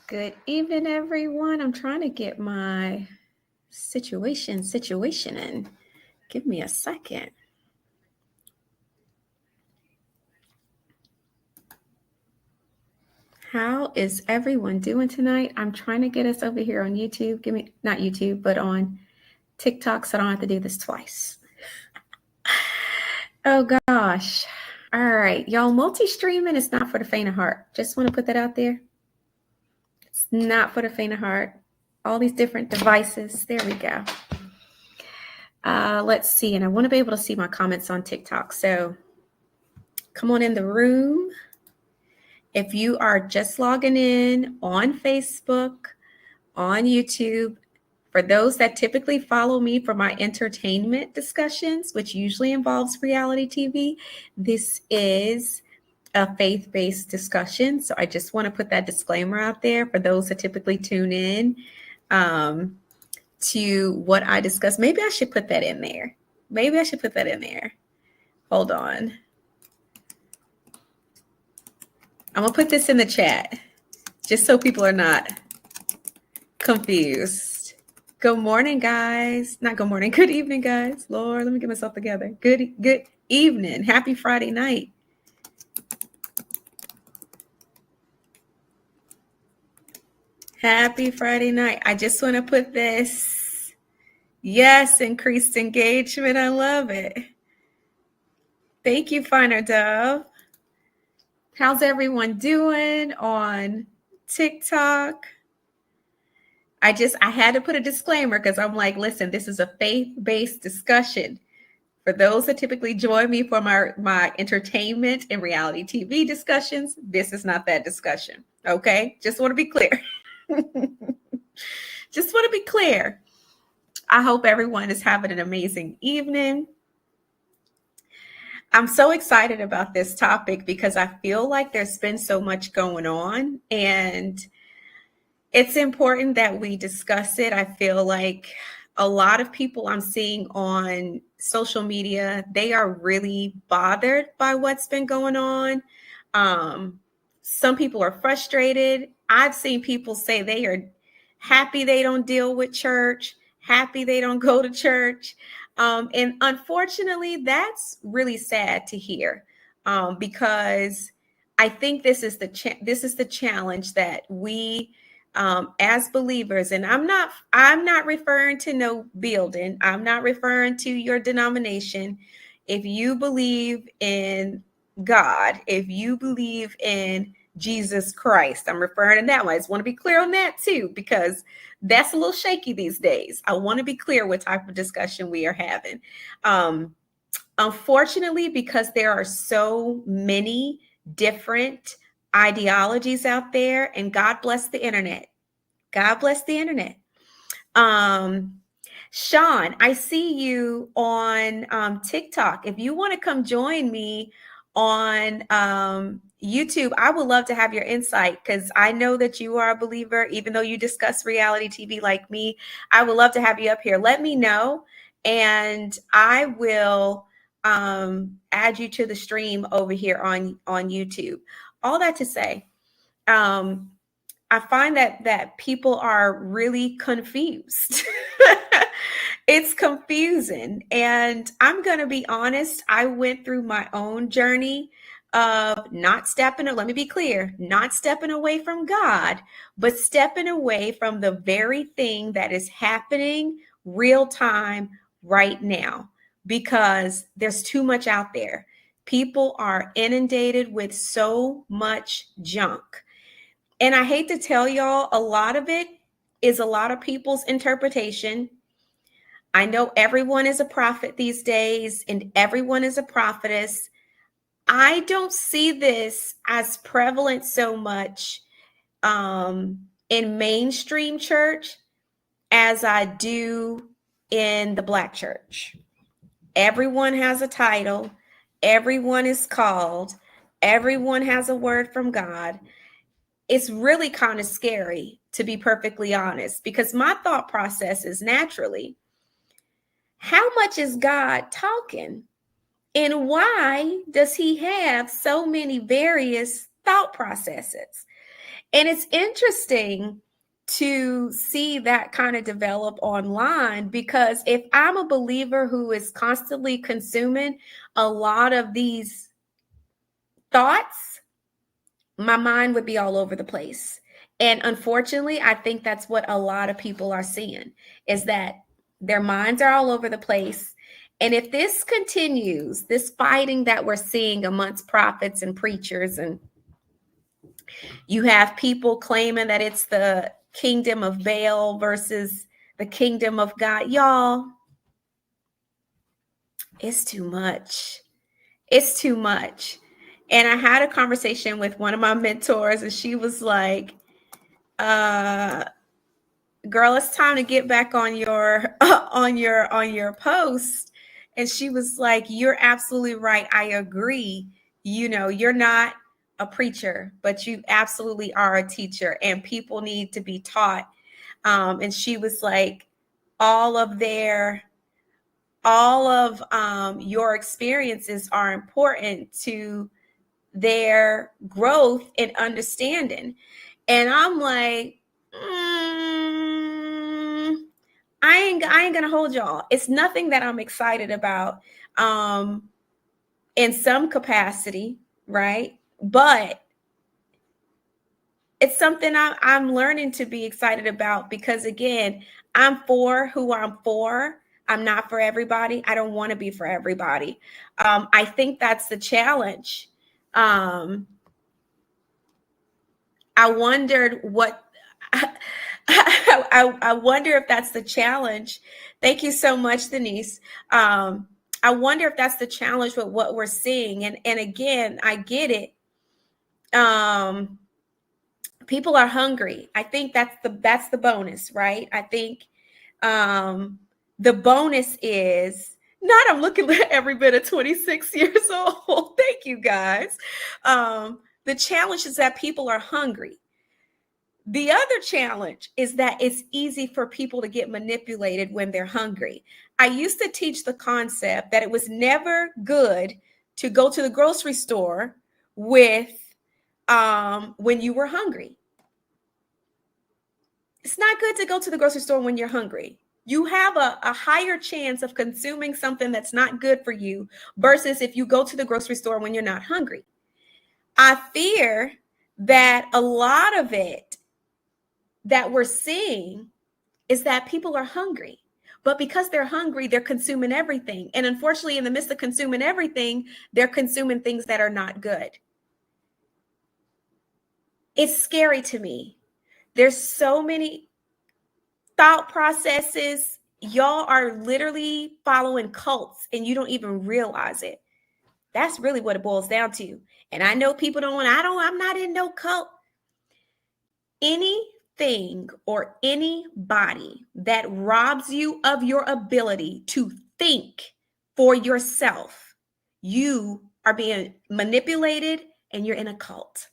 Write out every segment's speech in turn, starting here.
Good evening, everyone. I'm trying to get my situation in. Give me a second. How is everyone doing tonight? I'm trying to get us over here on YouTube. Not YouTube, but on TikTok, so I don't have to do this twice. Oh gosh. All right, y'all, multi-streaming is not for the faint of heart. Just want to put that out there. It's not for the faint of heart. All these different devices. There we go. Let's see, and I want to be able to see my comments on TikTok. So come on in the room. If you are just logging in on Facebook, on YouTube, for those that typically follow me for my entertainment discussions, which usually involves reality TV, this is a faith-based discussion. So I just want to put that disclaimer out there for those that typically tune in to what I discuss. Maybe I should put that in there. Hold on. I'm going to put this in the chat just so people are not confused. Good morning, guys. Not good morning. Good evening, guys. Lord, let me get myself together. Good evening. Happy Friday night. Happy Friday night. I just want to put this. Yes, increased engagement. I love it. Thank you, Finer Dove. How's everyone doing on TikTok? I had to put a disclaimer because I'm like, listen, this is a faith-based discussion. For those that typically join me for my entertainment and reality TV discussions, this is not that discussion. Okay? Just want to be clear. Just want to be clear. I hope everyone is having an amazing evening. I'm so excited about this topic because I feel like there's been so much going on, and it's important that we discuss it. I feel like a lot of people I'm seeing on social media, they are really bothered by what's been going on. Some people are frustrated. I've seen people say they are happy they don't deal with church, happy they don't go to church. And unfortunately, that's really sad to hear because I think this is the challenge that we as believers, and I'm not referring to no building. I'm not referring to your denomination. If you believe in God, if you believe in Jesus Christ, I'm referring to that one. I just want to be clear on that too, because that's a little shaky these days. I want to be clear what type of discussion we are having. Unfortunately, because there are so many different ideologies out there, and God bless the internet. God bless the internet. Sean, I see you on TikTok. If you want to come join me on YouTube, I would love to have your insight because I know that you are a believer, even though you discuss reality TV like me. I would love to have you up here. Let me know, and I will add you to the stream over here on YouTube. All that to say, I find that people are really confused. It's confusing. And I'm going to be honest, I went through my own journey of let me be clear, not stepping away from God, but stepping away from the very thing that is happening real time right now, because there's too much out there. People are inundated with so much junk. And I hate to tell y'all, a lot of it is a lot of people's interpretation. I know everyone is a prophet these days and everyone is a prophetess. I don't see this as prevalent so much in mainstream church as I do in the Black church. Everyone has a title. Everyone is called. Everyone has a word from God. It's really kind of scary, to be perfectly honest, because my thought process is naturally, how much is God talking? And why does he have so many various thought processes. And it's interesting to see that kind of develop online, because if I'm a believer who is constantly consuming a lot of these thoughts, my mind would be all over the place. And unfortunately, I think that's what a lot of people are seeing, is that their minds are all over the place. And if this continues, this fighting that we're seeing amongst prophets and preachers, and you have people claiming that it's the kingdom of Baal versus the kingdom of God, y'all, it's too much. It's too much. And I had a conversation with one of my mentors, and she was like, girl, it's time to get back on your on your post. And she was like, you're absolutely right. I agree. You're not a preacher, but you absolutely are a teacher, and people need to be taught. And she was like, all of your experiences are important to their growth and understanding. And I'm like, I ain't gonna hold y'all. It's nothing that I'm excited about, in some capacity, right? But it's something I'm learning to be excited about, because again, I'm for who I'm for. I'm not for everybody. I don't want to be for everybody. I think that's the challenge. I wondered what I wonder if that's the challenge. Thank you so much, Denise. I wonder if that's the challenge with what we're seeing. And again, I get it. People are hungry. I think that's the bonus, right? I think the bonus is not I'm looking at every bit of 26 years old. Thank you, guys. The challenge is that people are hungry. The other challenge is that it's easy for people to get manipulated when they're hungry. I used to teach the concept that it was never good to go to the grocery store with when you were hungry. It's not good to go to the grocery store when you're hungry. You have a higher chance of consuming something that's not good for you versus if you go to the grocery store when you're not hungry. I fear that a lot of it that we're seeing is that people are hungry. But because they're hungry, they're consuming everything. And unfortunately, in the midst of consuming everything, they're consuming things that are not good. It's scary to me. There's so many thought processes. Y'all are literally following cults and you don't even realize it. That's really what it boils down to. And I know people I'm not in no cult. Anything or anybody that robs you of your ability to think for yourself, you are being manipulated and you're in a cult.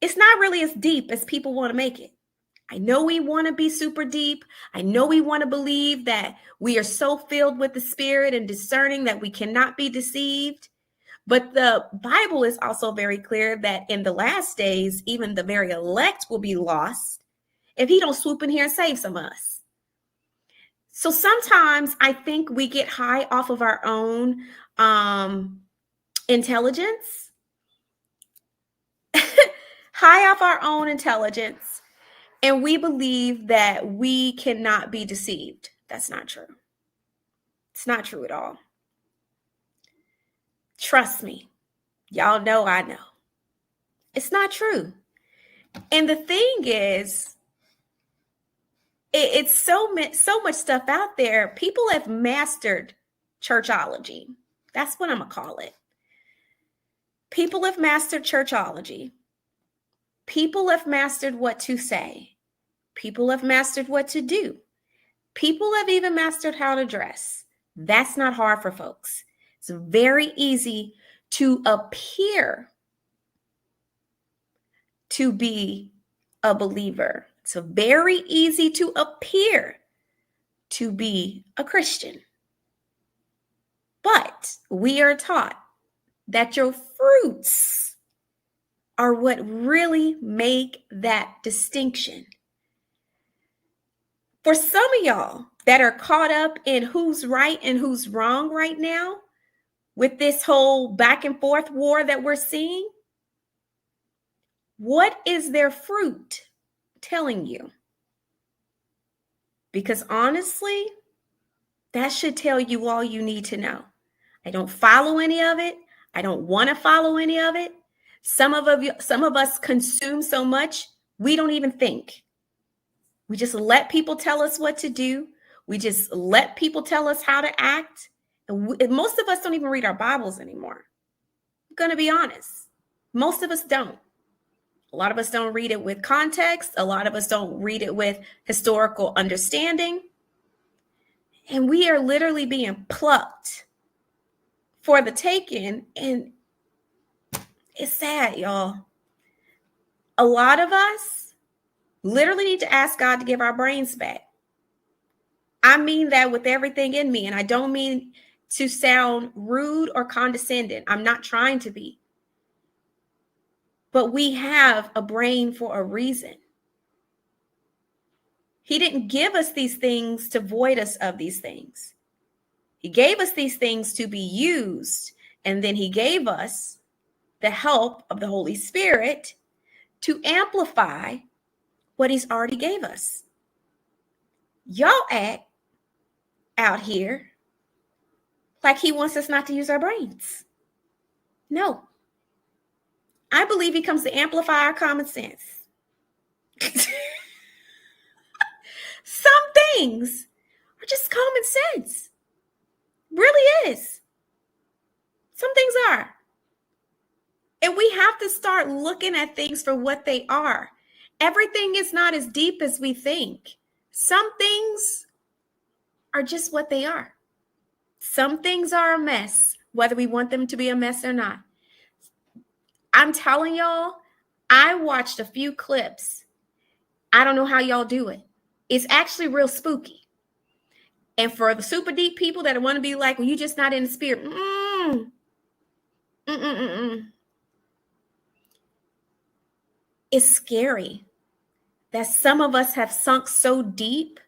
It's not really as deep as people want to make it. I know we want to be super deep. I know we want to believe that we are so filled with the Spirit and discerning that we cannot be deceived. But the Bible is also very clear that in the last days, even the very elect will be lost if he don't swoop in here and save some of us. So sometimes I think we get high off of our own intelligence, high off our own intelligence, and we believe that we cannot be deceived. That's not true. It's not true at all. Trust me. Y'all know I know. It's not true. And the thing is, it's so much stuff out there. People have mastered churchology. That's what I'm going to call it. People have mastered churchology. People have mastered what to say. People have mastered what to do. People have even mastered how to dress. That's not hard for folks. It's very easy to appear to be a believer. It's very easy to appear to be a Christian. But we are taught that your fruits are what really make that distinction. For some of y'all that are caught up in who's right and who's wrong right now, with this whole back and forth war that we're seeing, what is their fruit telling you? Because honestly, that should tell you all you need to know. I don't follow any of it. I don't want to follow any of it. Some of us consume so much, we don't even think. We just let people tell us what to do. We just let people tell us how to act. And most of us don't even read our Bibles anymore. I'm going to be honest. Most of us don't. A lot of us don't read it with context. A lot of us don't read it with historical understanding. And we are literally being plucked for the taking. And it's sad, y'all. A lot of us literally need to ask God to give our brains back. I mean that with everything in me. And I don't mean to sound rude or condescending. I'm not trying to be. But we have a brain for a reason. He didn't give us these things to void us of these things. He gave us these things to be used. And then he gave us the help of the Holy Spirit to amplify what he's already gave us. Y'all act out here like he wants us not to use our brains. No. I believe he comes to amplify our common sense. Some things are just common sense. Really is. Some things are. And we have to start looking at things for what they are. Everything is not as deep as we think. Some things are just what they are. Some things are a mess, whether we want them to be a mess or not. I'm telling y'all, I watched a few clips. I don't know how y'all do it. It's actually real spooky. And for the super deep people that want to be like, well, you're just not in the spirit. It's scary that some of us have sunk so deep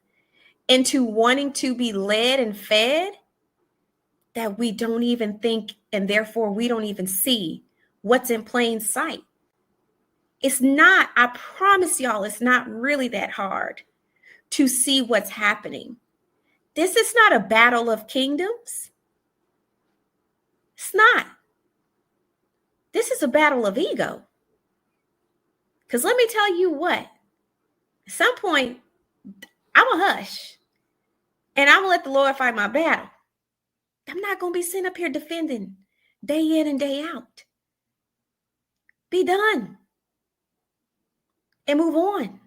into wanting to be led and fed that we don't even think, and therefore we don't even see what's in plain sight. It's not, I promise y'all, it's not really that hard to see what's happening. This is not a battle of kingdoms. It's not. This is a battle of ego. Because let me tell you what, at some point, I'm a hush. And I'm going to let the Lord fight my battle. I'm not going to be sitting up here defending day in and day out. Be done. And move on.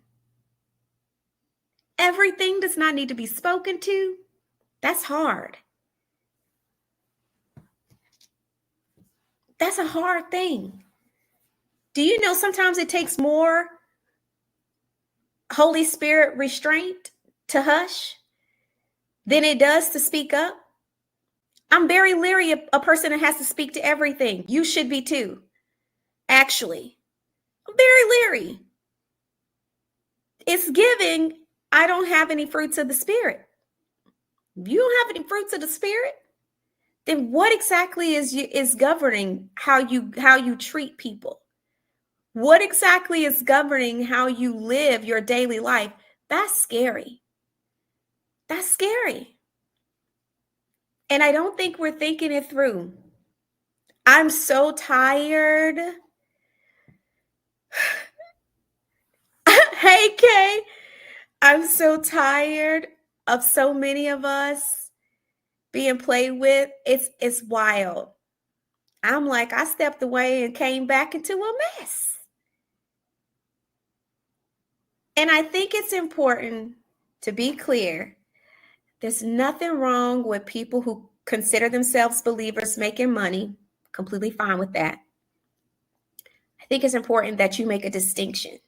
Everything does not need to be spoken to. That's hard. That's a hard thing. Do you know sometimes it takes more Holy Spirit restraint to hush than it does to speak up? I'm very leery of a person that has to speak to everything. You should be too, actually. I'm very leery. It's giving, I don't have any fruits of the Spirit. If you don't have any fruits of the Spirit, then what exactly is governing how you treat people? What exactly is governing how you live your daily life? That's scary. That's scary. And I don't think we're thinking it through. I'm so tired. Hey, Kay. I'm so tired of so many of us being played with. It's wild. I'm like, I stepped away and came back into a mess. And I think it's important to be clear. There's nothing wrong with people who consider themselves believers making money. Completely fine with that. I think it's important that you make a distinction.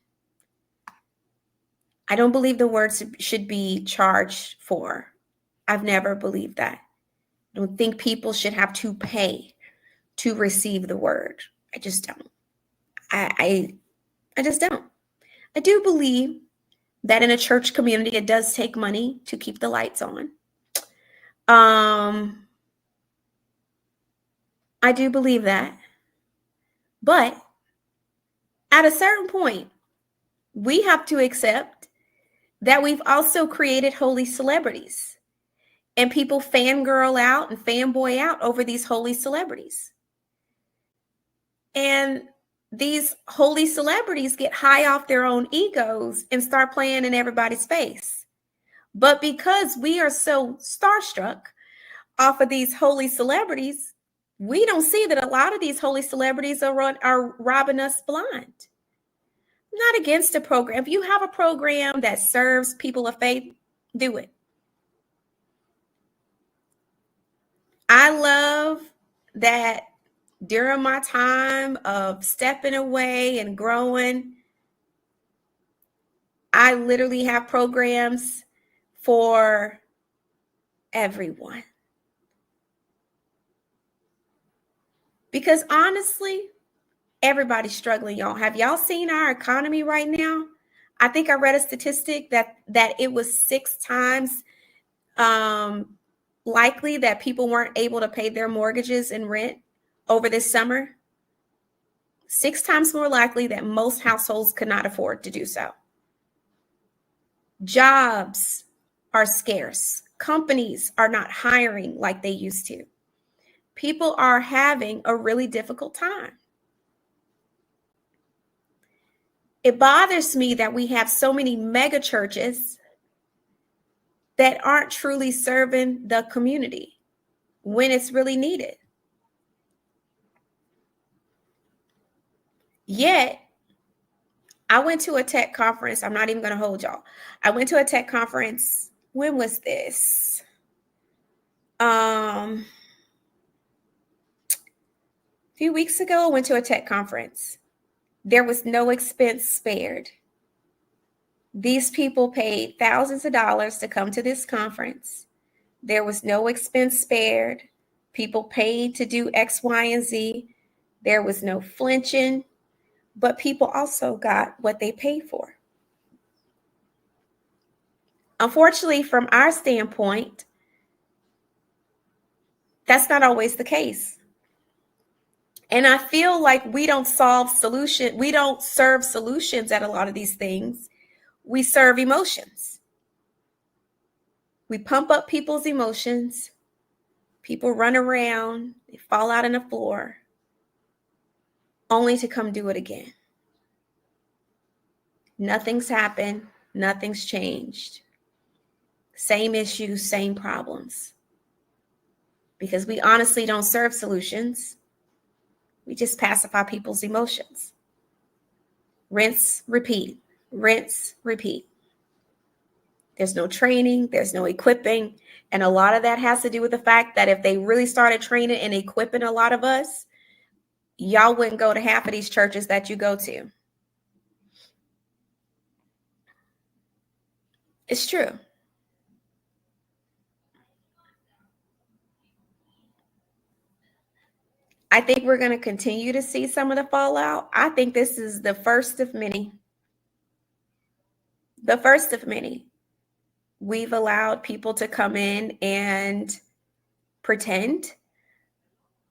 I don't believe the words should be charged for. I've never believed that. I don't think people should have to pay to receive the word. I just don't. I just don't. I do believe that in a church community, it does take money to keep the lights on. I do believe that. But at a certain point, we have to accept that we've also created holy celebrities. And people fangirl out and fanboy out over these holy celebrities. And these holy celebrities get high off their own egos and start playing in everybody's face. But because we are so starstruck off of these holy celebrities, we don't see that a lot of these holy celebrities are robbing us blind. I'm not against a program. If you have a program that serves people of faith, do it. I love that during my time of stepping away and growing, I literally have programs for everyone. Because honestly, everybody's struggling, y'all. Have y'all seen our economy right now? I think I read a statistic that it was 6 times likely that people weren't able to pay their mortgages and rent over this summer. 6 times more likely that most households could not afford to do so. Jobs are scarce. Companies are not hiring like they used to. People are having a really difficult time. It bothers me that we have so many mega churches that aren't truly serving the community when it's really needed. Yet, I went to a tech conference. I'm not even going to hold y'all. I went to a tech conference. When was this? A few weeks ago, I went to a tech conference. There was no expense spared. These people paid thousands of dollars to come to this conference. There was no expense spared. People paid to do X, Y, and Z. There was no flinching, but people also got what they paid for. Unfortunately, from our standpoint, that's not always the case. And I feel like we don't serve solutions at a lot of these things. We serve emotions. We pump up people's emotions. People run around, they fall out on the floor, only to come do it again. Nothing's happened. Nothing's changed. Same issues, same problems. Because we honestly don't serve solutions. We just pacify people's emotions. Rinse, repeat. Rinse, repeat. There's no training. There's no equipping. And a lot of that has to do with the fact that if they really started training and equipping a lot of us, y'all wouldn't go to half of these churches that you go to. It's true. I think we're going to continue to see some of the fallout. I think this is the first of many. The first of many. We've allowed people to come in and pretend.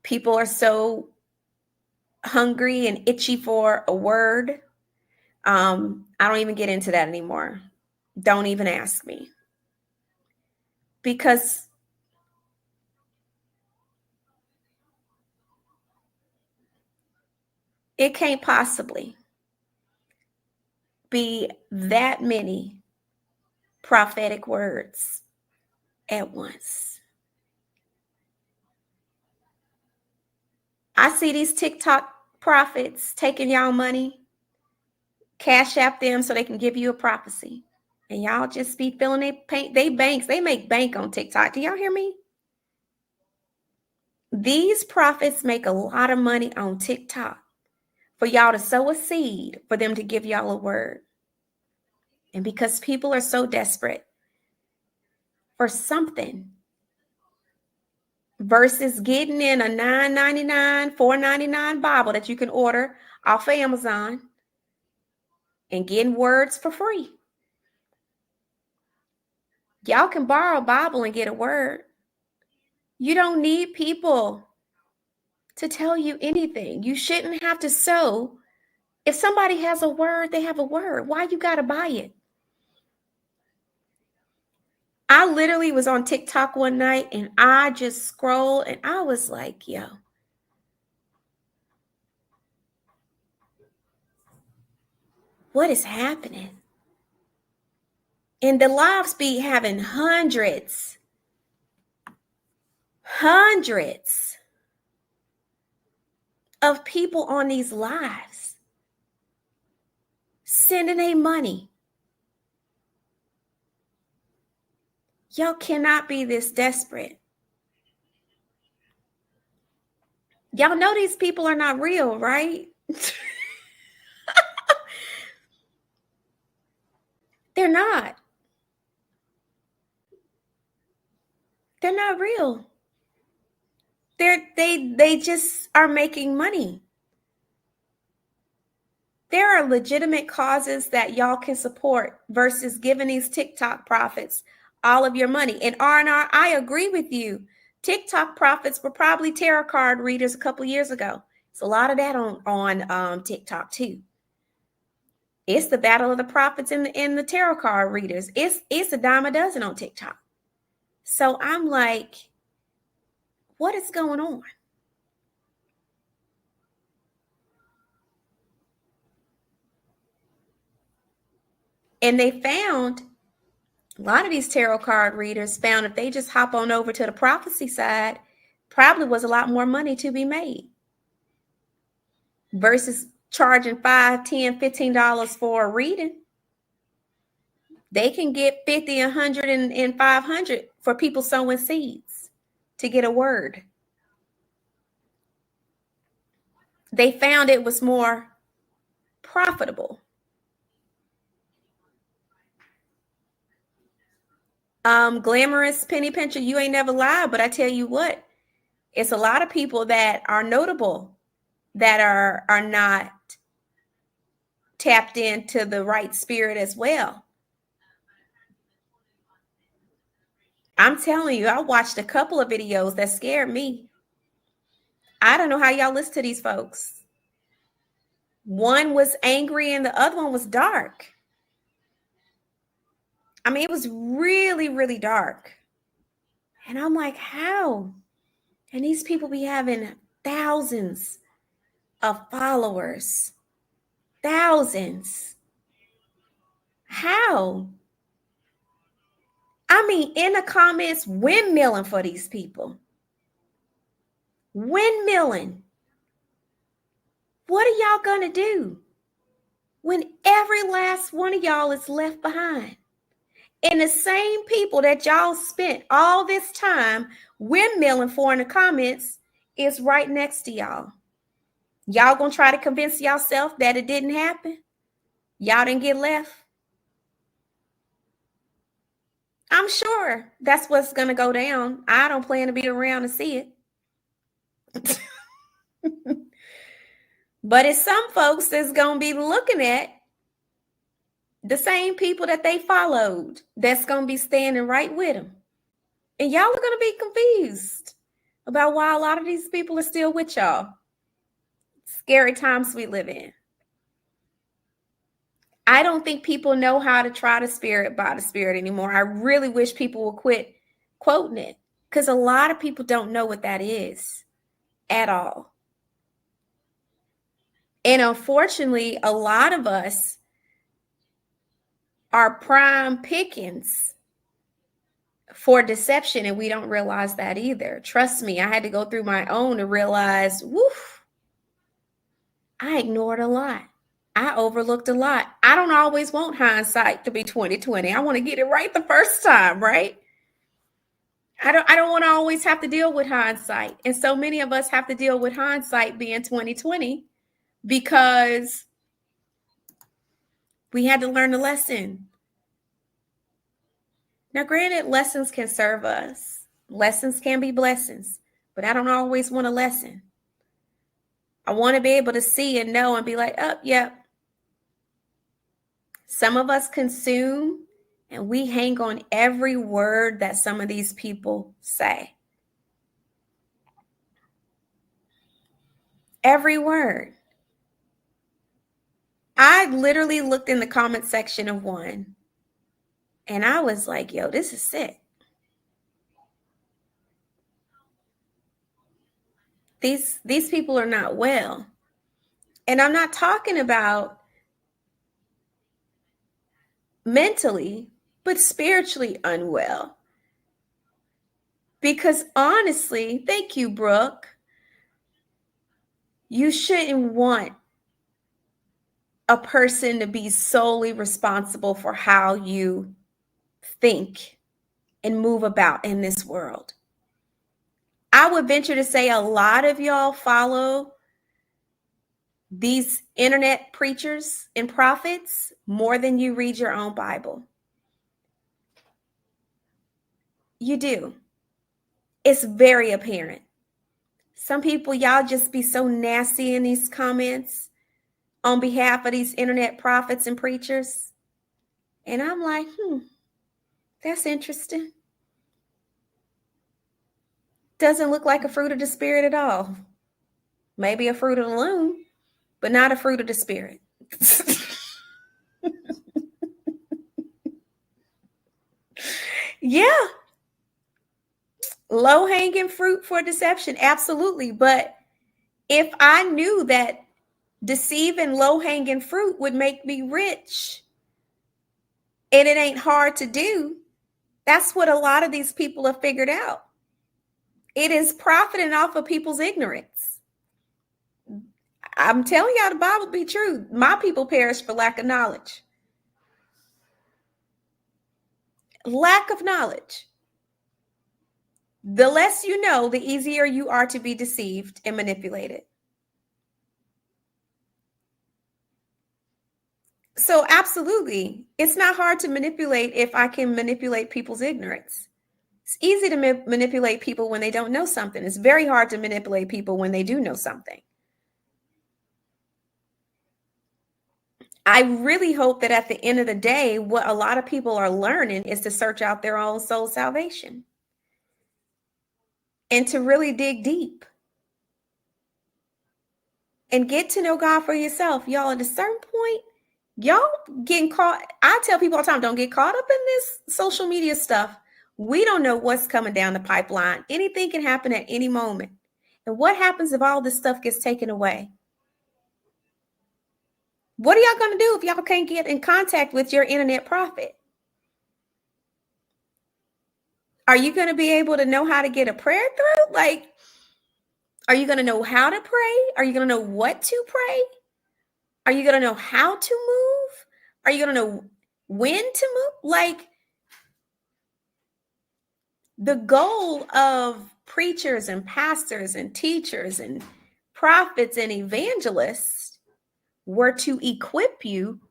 People are so hungry and itchy for a word. I don't even get into that anymore. Don't even ask me. Because it can't possibly be that many prophetic words at once. I see these Tik Tok prophets taking y'all money, cash app them so they can give you a prophecy. And y'all just be filling they banks. They make bank on TikTok. Do y'all hear me? These prophets make a lot of money on TikTok for y'all to sow a seed for them to give y'all a word. And because people are so desperate for something versus getting in a $9.99, $4.99 Bible that you can order off of Amazon and getting words for free. Y'all can borrow a Bible and get a word. You don't need people to tell you anything. You shouldn't have to sow. If somebody has a word, they have a word. Why you got to buy it? I literally was on TikTok one night and I just scrolled and I was like, yo, what is happening? And the lives be having hundreds of people on these lives sending a money. Y'all cannot be this desperate. Y'all know these people are not real, right? They're not. They're not real. They just are making money. There are legitimate causes that y'all can support versus giving these TikTok prophets all of your money. And R&R, I agree with you. TikTok prophets were probably tarot card readers a couple years ago. It's a lot of that on TikTok too. It's the battle of the prophets and the tarot card readers. It's a dime a dozen on TikTok. So I'm like, what is going on? And they found, a lot of these tarot card readers found if they just hop on over to the prophecy side, probably was a lot more money to be made versus charging $5, $10, $15 for a reading. They can get 50, 100, and 500 for people sowing seeds to get a word. They found it was more profitable. Glamorous penny pincher, you ain't never lied, but I tell you what, it's a lot of people that are notable that are not tapped into the right spirit as well. I'm telling you, I watched a couple of videos that scared me. I don't know how y'all listen to these folks. One was angry and the other one was dark. I mean, it was really, really dark. And I'm like, how? And these people be having thousands of followers. Thousands. How? I mean, in the comments, windmilling for these people. Windmilling. What are y'all going to do when every last one of y'all is left behind? And the same people that y'all spent all this time windmilling for in the comments is right next to y'all. Y'all going to try to convince yourself that it didn't happen? Y'all didn't get left? I'm sure that's what's going to go down. I don't plan to be around to see it. But it's some folks that's going to be looking at the same people that they followed that's going to be standing right with them. And y'all are going to be confused about why a lot of these people are still with y'all. Scary times we live in. I don't think people know how to try the spirit by the spirit anymore. I really wish people would quit quoting it because a lot of people don't know what that is at all. And unfortunately, a lot of us are prime pickings for deception, and we don't realize that either. Trust me, I had to go through my own to realize, woof, I ignored a lot. I overlooked a lot. I don't always want hindsight to be 2020. I want to get it right the first time, right? I don't want to always have to deal with hindsight. And so many of us have to deal with hindsight being 2020 because we had to learn the lesson. Now, granted, lessons can serve us. Lessons can be blessings, but I don't always want a lesson. I want to be able to see and know and be like, oh, yeah. Some of us consume and we hang on every word that some of these people say. Every word. I literally looked in the comment section of one and I was like, yo, this is sick. These people are not well. And I'm not talking about mentally, but spiritually unwell. Because honestly, thank you, Brooke, you shouldn't want a person to be solely responsible for how you think and move about in this world. I would venture to say a lot of y'all follow these internet preachers and prophets more than you read your own Bible. You do. It's very apparent. Some people, y'all just be so nasty in these comments on behalf of these internet prophets and preachers. And I'm like, that's interesting. Doesn't look like a fruit of the spirit at all. Maybe a fruit of the loom, but not a fruit of the spirit. Yeah. Low-hanging fruit for deception. Absolutely. But if I knew that deceiving low-hanging fruit would make me rich and it ain't hard to do, that's what a lot of these people have figured out. It is profiting off of people's ignorance. I'm telling y'all, the Bible be true. My people perish for lack of knowledge. Lack of knowledge. The less you know, the easier you are to be deceived and manipulated. So absolutely, it's not hard to manipulate if I can manipulate people's ignorance. It's easy to manipulate people when they don't know something. It's very hard to manipulate people when they do know something. I really hope that at the end of the day, what a lot of people are learning is to search out their own soul salvation and to really dig deep and get to know God for yourself. Y'all, at a certain point, y'all getting caught. I tell people all the time, don't get caught up in this social media stuff. We don't know what's coming down the pipeline. Anything can happen at any moment. And what happens if all this stuff gets taken away? What are y'all going to do if y'all can't get in contact with your internet prophet? Are you going to be able to know how to get a prayer through? Like, are you going to know how to pray? Are you going to know what to pray? Are you going to know how to move? Are you going to know when to move? Like, the goal of preachers and pastors and teachers and prophets and evangelists were to equip you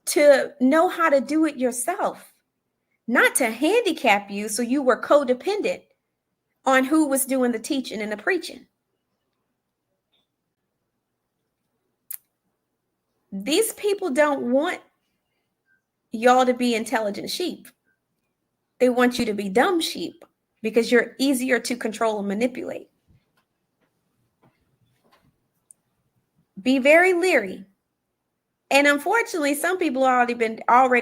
to know how to do it yourself, not to handicap you so you were codependent on who was doing the teaching and the preaching. These people don't want y'all to be intelligent sheep. They want you to be dumb sheep because you're easier to control and manipulate. Be very leery. And unfortunately, some people already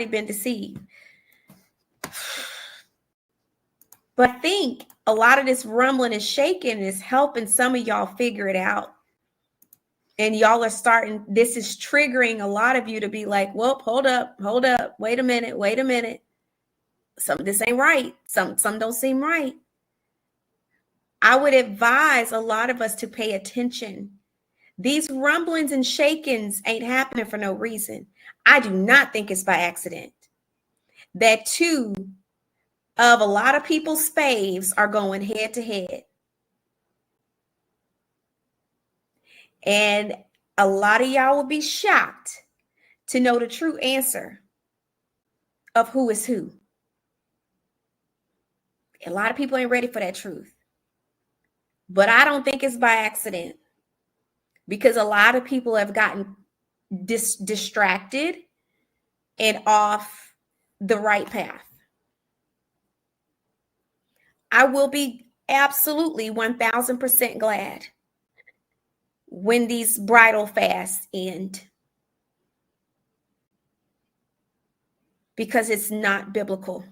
been deceived. But I think a lot of this rumbling and shaking is helping some of y'all figure it out. And y'all are starting, this is triggering a lot of you to be like, well, hold up, wait a minute. This ain't right. Some don't seem right. I would advise a lot of us to pay attention. These rumblings and shakings ain't happening for no reason. I do not think it's by accident that two of a lot of people's faves are going head to head. And a lot of y'all will be shocked to know the true answer of who is who. A lot of people ain't ready for that truth. But I don't think it's by accident. because a lot of people have gotten distracted and off the right path. I will be absolutely 1000% glad when these bridal fasts end, because it's not biblical.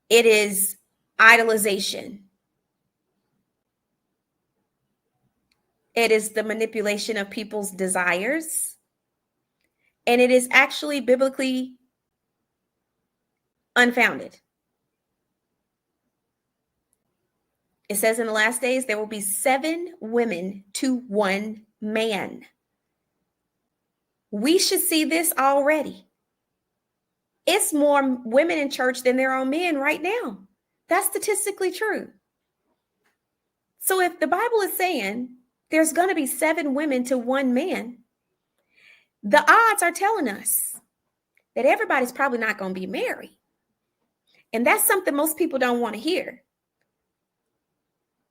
It is idolization. It is the manipulation of people's desires. And it is actually biblically unfounded. It says in the last days, there will be 7 women to 1 man. We should see this already. It's more women in church than there are men right now. That's statistically true. So if the Bible is saying there's going to be 7 women to 1 man, the odds are telling us that everybody's probably not going to be married. And that's something most people don't want to hear.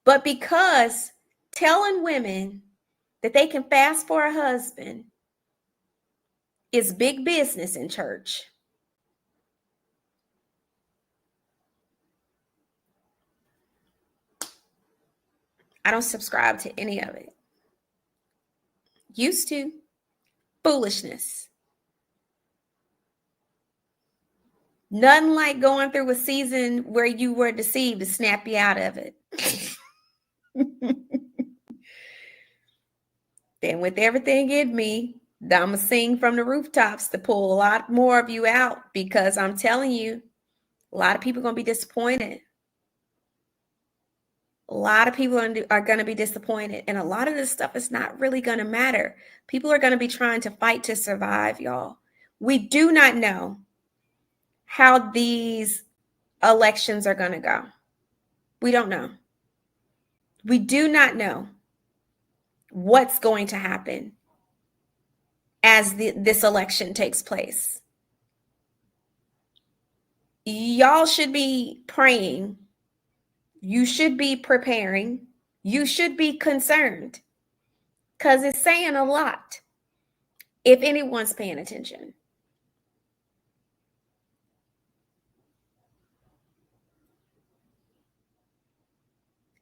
But because telling women that they can fast for a husband is big business in church, I don't subscribe to any of it. Used to. Foolishness. Nothing like going through a season where you were deceived to snap you out of it. Then with everything in me, I'm going to sing from the rooftops to pull a lot more of you out, because I'm telling you, a lot of people are going to be disappointed. A lot of people are going to be disappointed. And a lot of this stuff is not really going to matter. People are going to be trying to fight to survive, y'all. We do not know how these elections are going to go. We don't know. We do not know what's going to happen as this election takes place. Y'all should be praying. You should be preparing. You should be concerned, because it's saying a lot if anyone's paying attention.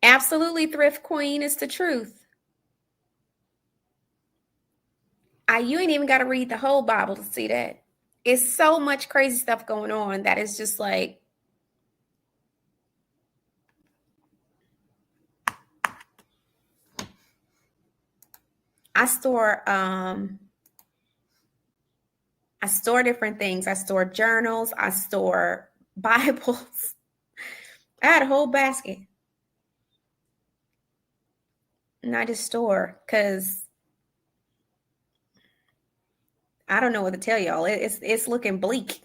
Absolutely, Thrift Queen, is the truth. You ain't even got to read the whole Bible to see that. It's so much crazy stuff going on that is just like, I store different things. I store journals. I store Bibles. I had a whole basket. And I just store, because I don't know what to tell y'all. It's looking bleak.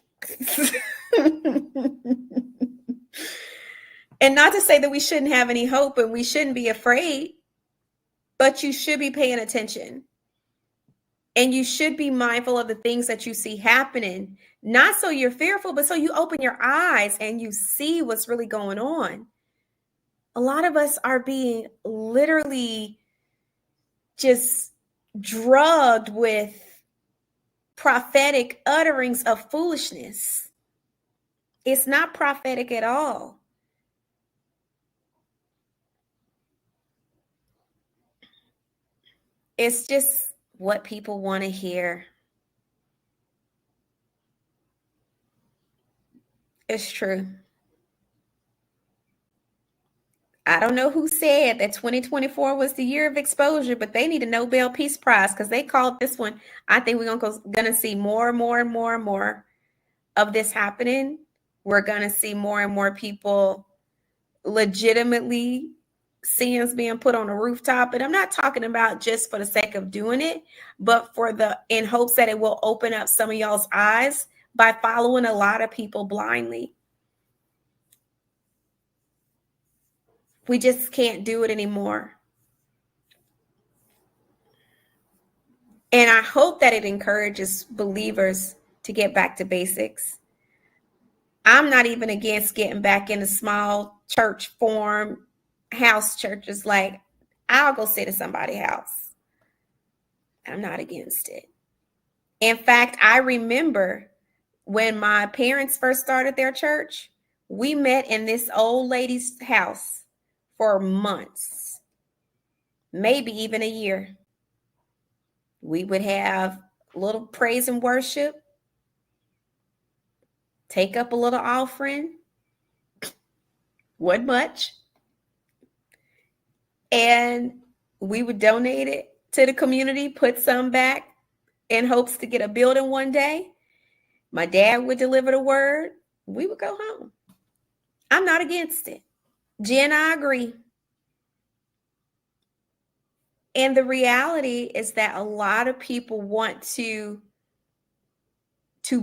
And not to say that we shouldn't have any hope and we shouldn't be afraid, but you should be paying attention. And you should be mindful of the things that you see happening, not so you're fearful, but so you open your eyes and you see what's really going on. A lot of us are being literally just drugged with prophetic utterings of foolishness. It's not prophetic at all. It's just what people want to hear. It's true. I don't know who said that 2024 was the year of exposure, but they need a Nobel Peace Prize, because they called this one. I think we're gonna see more and more and more and more of this happening. We're gonna see more and more people legitimately sins being put on a rooftop. And I'm not talking about just for the sake of doing it, but in hopes that it will open up some of y'all's eyes by following a lot of people blindly. We just can't do it anymore. And I hope that it encourages believers to get back to basics. I'm not even against getting back into small church form, house churches. Like, I'll go sit at somebody's house. I'm not against it. In fact, I remember when my parents first started their church, we met in this old lady's house for months, maybe even a year. We would have a little praise and worship, take up a little offering, wasn't much, and we would donate it to the community, put some back in hopes to get a building one day. My dad would deliver the word. We would go home. I'm not against it. Jen, I agree. And the reality is that a lot of people want to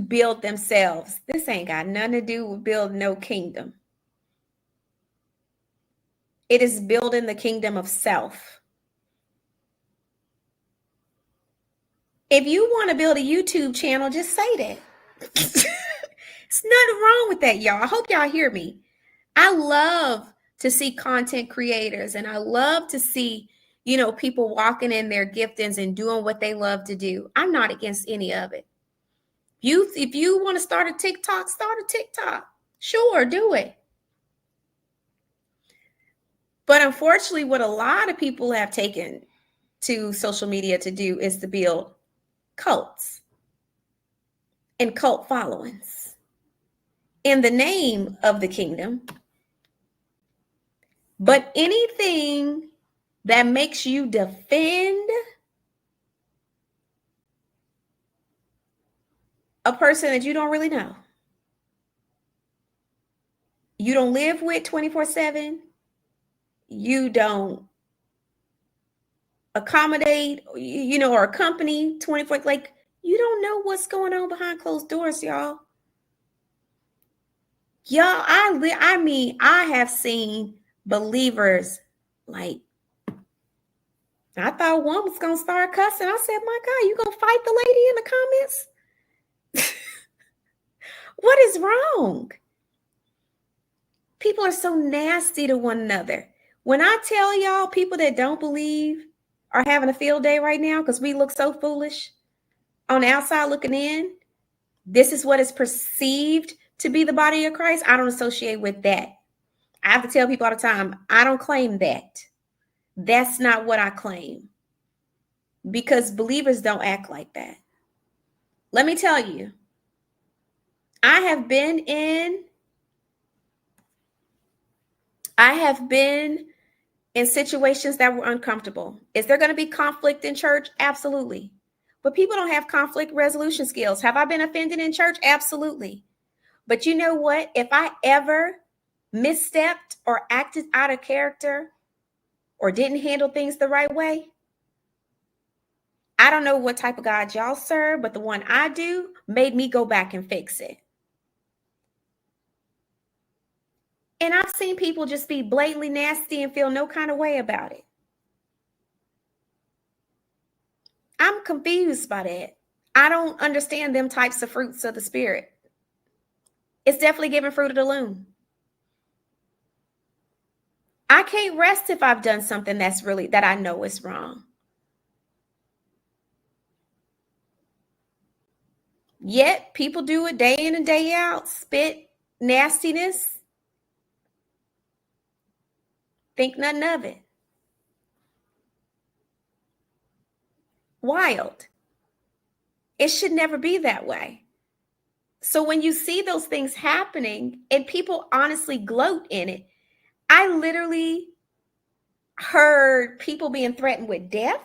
build themselves. This ain't got nothing to do with building no kingdom. It is building the kingdom of self. If you want to build a YouTube channel, just say that. There's nothing wrong with that, y'all. I hope y'all hear me. I love to see content creators, and I love to see, people walking in their giftings and doing what they love to do. I'm not against any of it. If you want to start a TikTok, start a TikTok. Sure, do it. But unfortunately, what a lot of people have taken to social media to do is to build cults and cult followings in the name of the kingdom. But anything that makes you defend a person that you don't really know, you don't live with 24/7, you don't accommodate, or accompany 24, like, you don't know what's going on behind closed doors, y'all. Y'all, I have seen believers, like, I thought one was going to start cussing. I said, my God, you going to fight the lady in the comments? What is wrong? People are so nasty to one another. When I tell y'all, people that don't believe are having a field day right now because we look so foolish on the outside looking in, this is what is perceived to be the body of Christ. I don't associate with that. I have to tell people all the time, I don't claim that. That's not what I claim. Because believers don't act like that. Let me tell you, I have been in situations that were uncomfortable. Is there going to be conflict in church? Absolutely. But people don't have conflict resolution skills. Have I been offended in church? Absolutely. But you know what? If I ever misstepped or acted out of character or didn't handle things the right way, I don't know what type of God y'all serve, but the one I do made me go back and fix it. And I've seen people just be blatantly nasty and feel no kind of way about it. I'm confused by that. I don't understand them types of fruits of the spirit. It's definitely giving fruit of the loom. I can't rest if I've done something that I know is wrong. Yet people do it day in and day out, spit nastiness, think nothing of it. Wild. It should never be that way. So when you see those things happening and people honestly gloat in it, I literally heard people being threatened with death.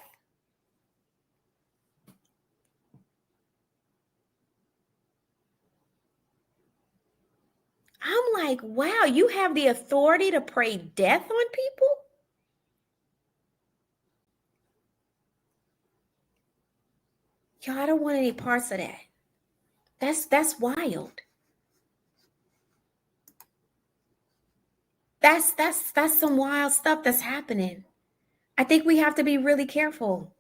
I'm like, wow, you have the authority to pray death on people? Y'all, I don't want any parts of that. That's wild. That's some wild stuff that's happening. I think we have to be really careful.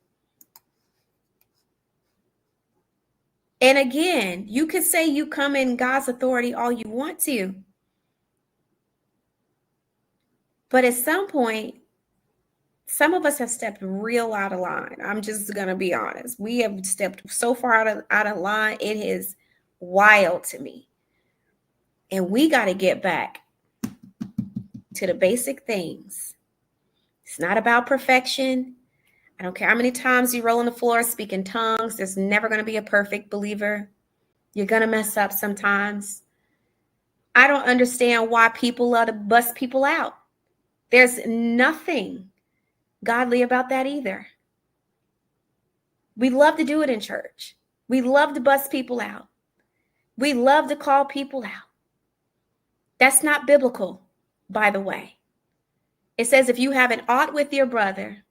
And again, you could say you come in God's authority all you want to. But at some point, Some of us have stepped real out of line. I'm just going to be honest. We have stepped so far out of line. It is wild to me. And we got to get back to the basic things. It's not about perfection. I don't care how many times you roll on the floor, speak in tongues. There's never going to be a perfect believer. You're going to mess up sometimes. I don't understand why people love to bust people out. There's nothing godly about that either. We love to do it in church. We love to bust people out. We love to call people out. That's not biblical, by the way. It says if you have an ought with your brother,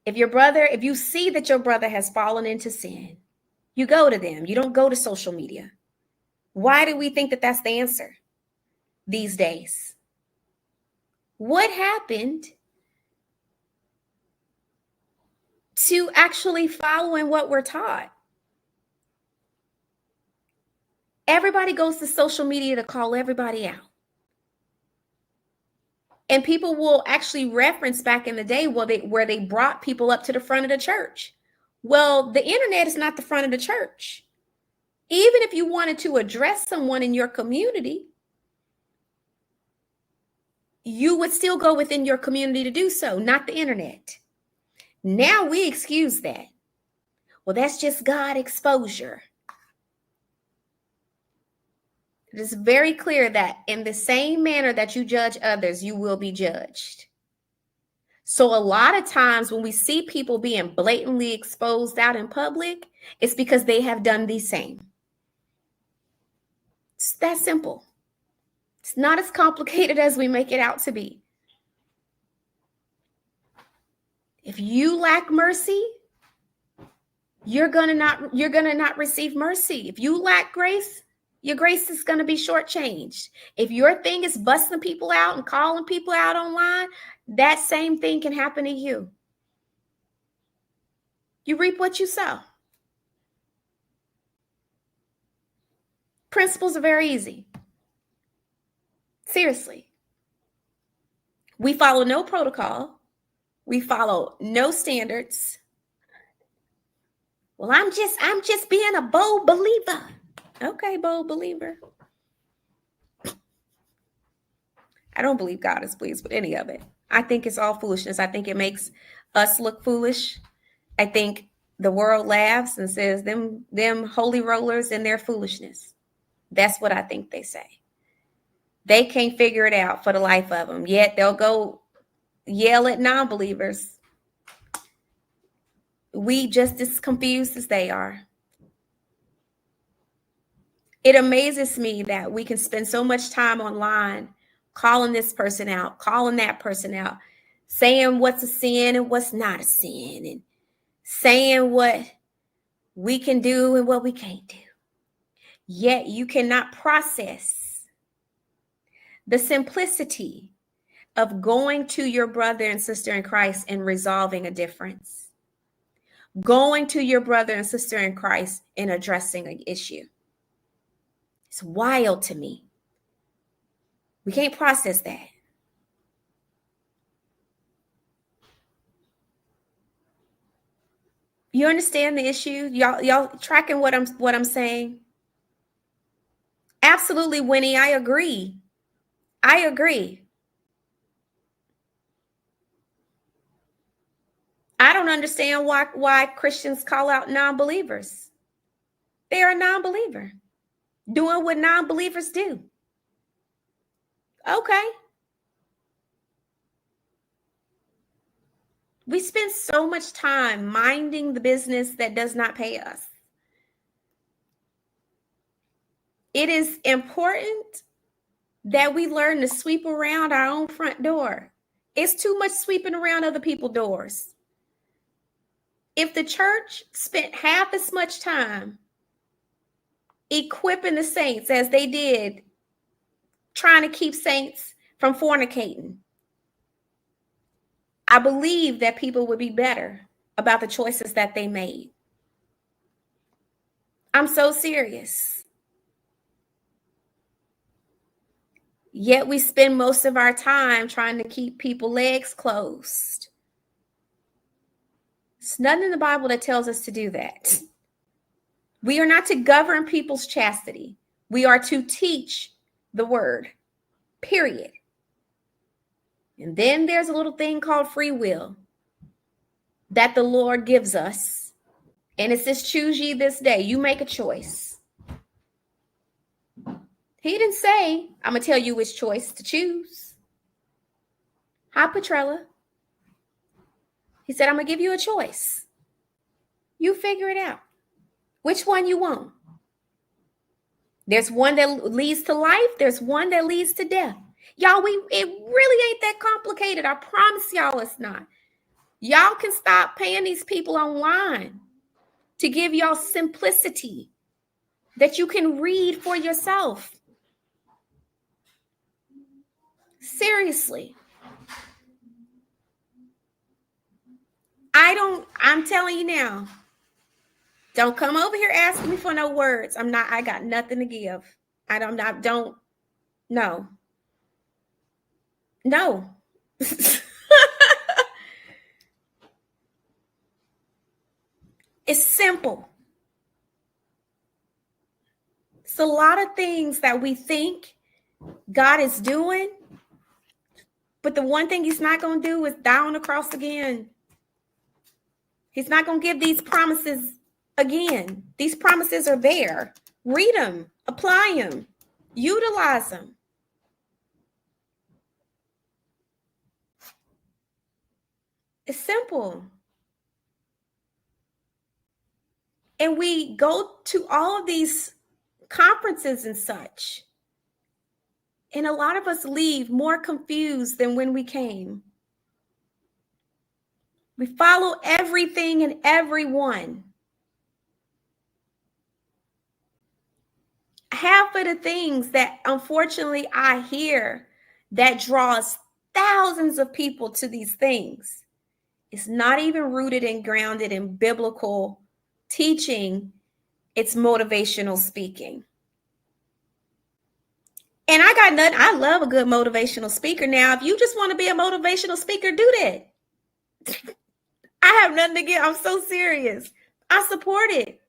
if you see that your brother has fallen into sin, you go to them. You don't go to social media. Why do we think that that's the answer these days? What happened to actually following what we're taught? Everybody goes to social media to call everybody out. And people will actually reference back in the day where they brought people up to the front of the church. Well, the internet is not the front of the church. Even if you wanted to address someone in your community, you would still go within your community to do so, not the internet. Now we excuse that. Well, that's just God exposure. It is very clear that in the same manner that you judge others, you will be judged. So a lot of times when we see people being blatantly exposed out in public, it's because they have done the same. It's that simple. It's not as complicated as we make it out to be. If you lack mercy, you're gonna not receive mercy. If you lack grace, your grace is going to be shortchanged. If your thing is busting people out and calling people out online, that same thing can happen to you. You reap what you sow. Principles are very easy. Seriously. We follow no protocol. We follow no standards. Well, I'm just being a bold believer. Okay, bold believer. I don't believe God is pleased with any of it. I think it's all foolishness. I think it makes us look foolish. I think the world laughs and says them holy rollers and their foolishness. That's what I think they say. They can't figure it out for the life of them. Yet they'll go yell at non-believers. We just as confused as they are. It amazes me that we can spend so much time online calling this person out, calling that person out, saying what's a sin and what's not a sin, and saying what we can do and what we can't do. Yet you cannot process the simplicity of going to your brother and sister in Christ and resolving a difference. Going to your brother and sister in Christ and addressing an issue. It's wild to me. We can't process that. You understand the issue? Y'all tracking what I'm saying? Absolutely, Winnie. I agree. I don't understand why Christians call out non-believers. They are a non-believer doing what non-believers do. Okay. We spend so much time minding the business that does not pay us. It is important that we learn to sweep around our own front door. It's too much sweeping around other people's doors. If the church spent half as much time equipping the saints as they did trying to keep saints from fornicating, I believe that people would be better about the choices that they made. I'm so serious. Yet we spend most of our time trying to keep people's legs closed. It's nothing in the Bible that tells us to do that. We are not to govern people's chastity. We are to teach the word, period. And then there's a little thing called free will that the Lord gives us. And it says, choose ye this day. You make a choice. He didn't say, I'm going to tell you which choice to choose. Hi, Petrella. He said, I'm going to give you a choice. You figure it out. Which one you want? There's one that leads to life. There's one that leads to death. Y'all, it really ain't that complicated. I promise y'all it's not. Y'all can stop paying these people online to give y'all simplicity that you can read for yourself. Seriously. I'm telling you now, don't come over here asking me for no words. I got nothing to give. No. It's simple. It's a lot of things that we think God is doing, but the one thing he's not going to do is die on the cross again. He's not going to give these promises again. These promises are there. Read them, apply them, utilize them. It's simple. And we go to all of these conferences and such. And a lot of us leave more confused than when we came. We follow everything and everyone. Half of the things that unfortunately I hear that draws thousands of people to these things is not even rooted and grounded in biblical teaching. It's motivational speaking. And I got nothing. I love a good motivational speaker. Now, if you just want to be a motivational speaker, do that. I have nothing to give. I'm so serious. I support it.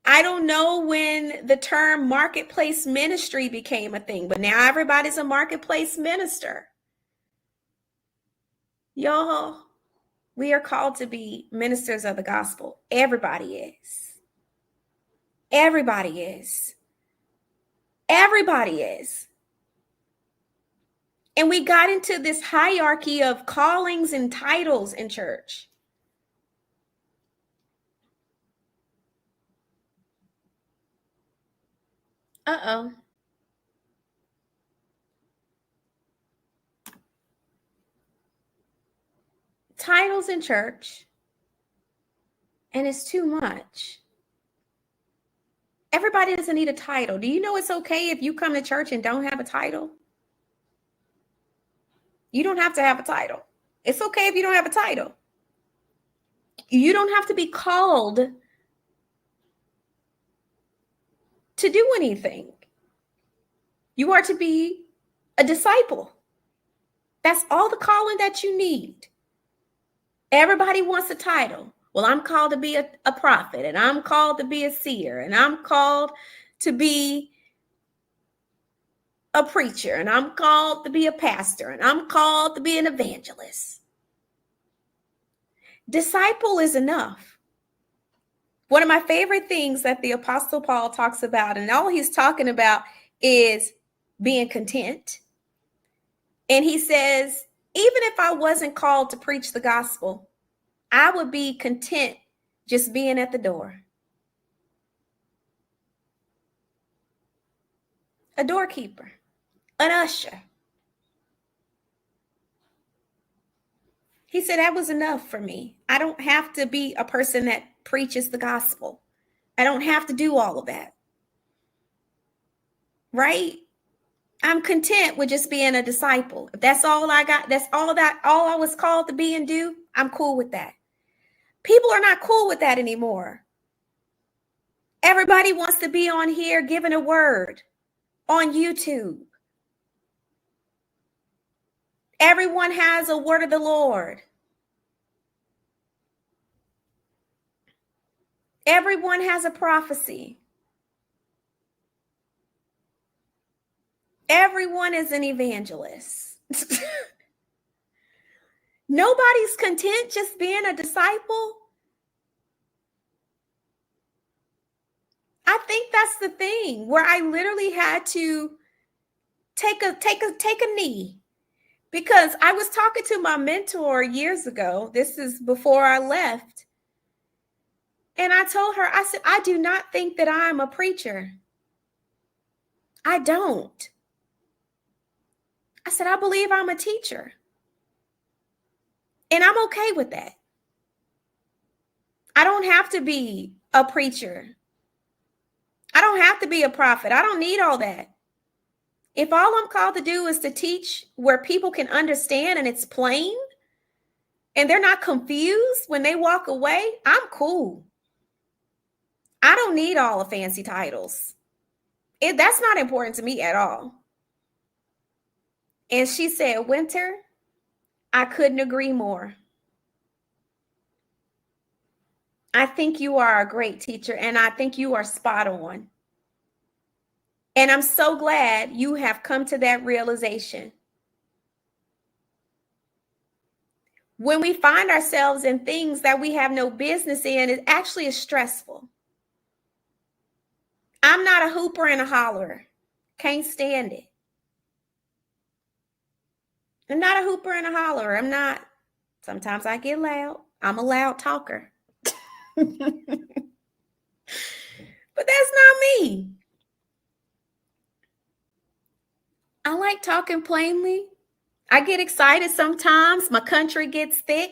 I don't know when the term marketplace ministry became a thing, but now everybody's a marketplace minister. Y'all, we are called to be ministers of the gospel. Everybody is. Everybody is. Everybody is. And we got into this hierarchy of callings and titles in church. Uh-oh. Titles in church. And it's too much. Everybody doesn't need a title. Do you know it's okay if you come to church and don't have a title? You don't have to have a title. It's okay if you don't have a title. You don't have to be called to do anything. You are to be a disciple. That's all the calling that you need. Everybody wants a title. Well, I'm called to be a prophet, and I'm called to be a seer, and I'm called to be a preacher, and I'm called to be a pastor, and I'm called to be an evangelist. Disciple is enough. One of my favorite things that the Apostle Paul talks about, and all he's talking about is being content. And he says, even if I wasn't called to preach the gospel, I would be content just being at the door. A doorkeeper, an usher. He said that was enough for me. I don't have to be a person that preaches the gospel. I don't have to do all of that. Right? I'm content with just being a disciple. If that's all I got, that's all I was called to be and do, I'm cool with that. People are not cool with that anymore. Everybody wants to be on here giving a word on YouTube. Everyone has a word of the Lord. Everyone has a prophecy. Everyone is an evangelist. Nobody's content just being a disciple. I think that's the thing where I literally had to take a knee, because I was talking to my mentor years ago. This is before I left. And I told her, I said, I do not think that I'm a preacher. I don't. I said, I believe I'm a teacher. And I'm okay with that. I don't have to be a preacher. I don't have to be a prophet. I don't need all that. If all I'm called to do is to teach where people can understand and it's plain and they're not confused when they walk away, I'm cool. I don't need all the fancy titles. That's not important to me at all. And she said, Winter, I couldn't agree more. I think you are a great teacher, and I think you are spot on. And I'm so glad you have come to that realization. When we find ourselves in things that we have no business in, it actually is stressful. I'm not a hooper and a hollerer. Can't stand it. I'm not a hooper and a hollerer. I'm not. Sometimes I get loud. I'm a loud talker. But that's not me. I like talking plainly. I get excited sometimes. My country gets thick.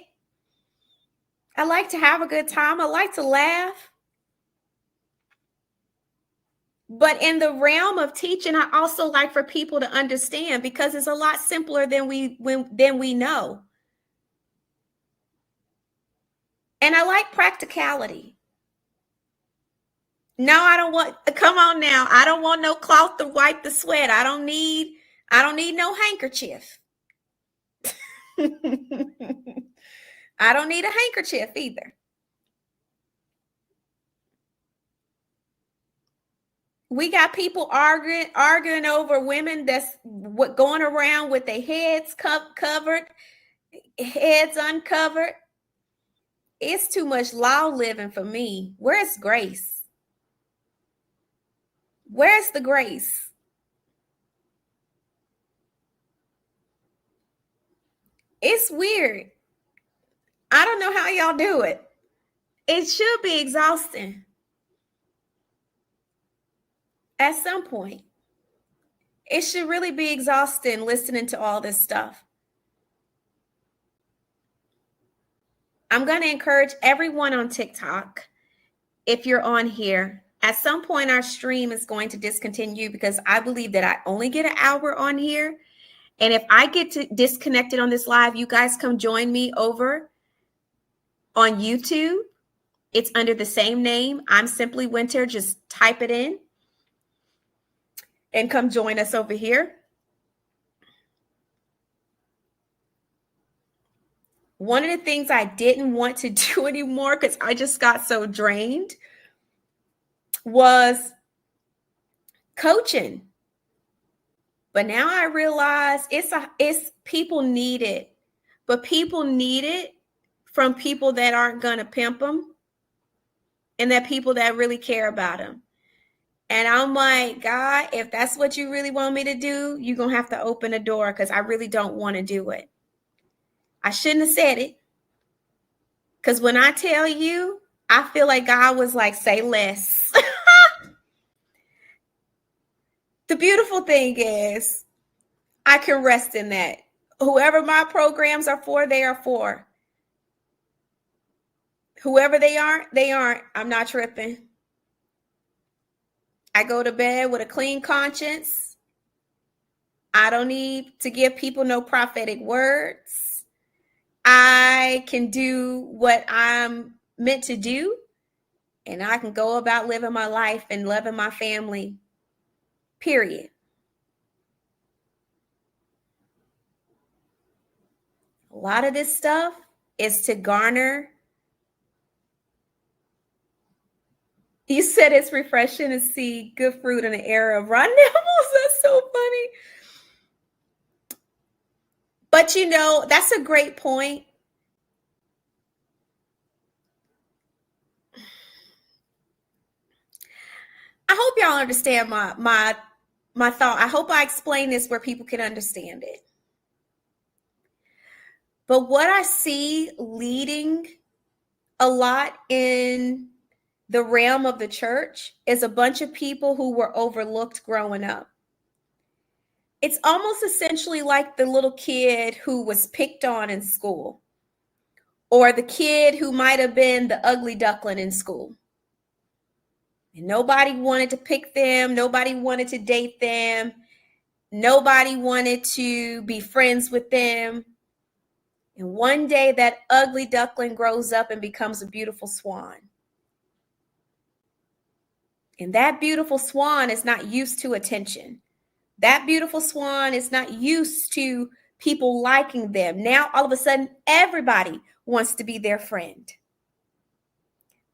I like to have a good time. I like to laugh. But in the realm of teaching, I also like for people to understand, because it's a lot simpler than we know. And I like practicality. No, I don't want, come on now. I don't want no cloth to wipe the sweat. I don't need no handkerchief. I don't need a handkerchief either. We got people arguing over women that's going around with their heads covered, heads uncovered. It's too much law living for me. Where's grace? Where's the grace? It's weird. I don't know how y'all do it. It should be exhausting at some point. It should really be exhausting listening to all this stuff. I'm going to encourage everyone on TikTok, if you're on here, at some point our stream is going to discontinue, because I believe that I only get an hour on here. And if I get disconnected on this live, you guys come join me over on YouTube. It's under the same name. I'm Simply Winter. Just type it in and come join us over here. One of the things I didn't want to do anymore, because I just got so drained, was coaching. But now I realize it's people need it, but people need it from people that aren't going to pimp them, and that people that really care about them. And I'm like, God, if that's what you really want me to do, you're going to have to open a door, because I really don't want to do it. I shouldn't have said it, because when I tell you, I feel like God was like, say less. The beautiful thing is I can rest in that. Whoever my programs are for, they are for. Whoever they aren't. I'm not tripping. I go to bed with a clean conscience. I don't need to give people no prophetic words. I can do what I'm meant to do, and I can go about living my life and loving my family, period. A lot of this stuff is to garner. You said it's refreshing to see good fruit in the era of rotten apples. That's so funny. But you know, that's a great point. I hope y'all understand my thought. I hope I explain this where people can understand it. But what I see leading a lot in the realm of the church is a bunch of people who were overlooked growing up. It's almost essentially like the little kid who was picked on in school, or the kid who might have been the ugly duckling in school. And nobody wanted to pick them. Nobody wanted to date them. Nobody wanted to be friends with them. And one day that ugly duckling grows up and becomes a beautiful swan. And that beautiful swan is not used to attention. That beautiful swan is not used to people liking them. Now, all of a sudden, everybody wants to be their friend.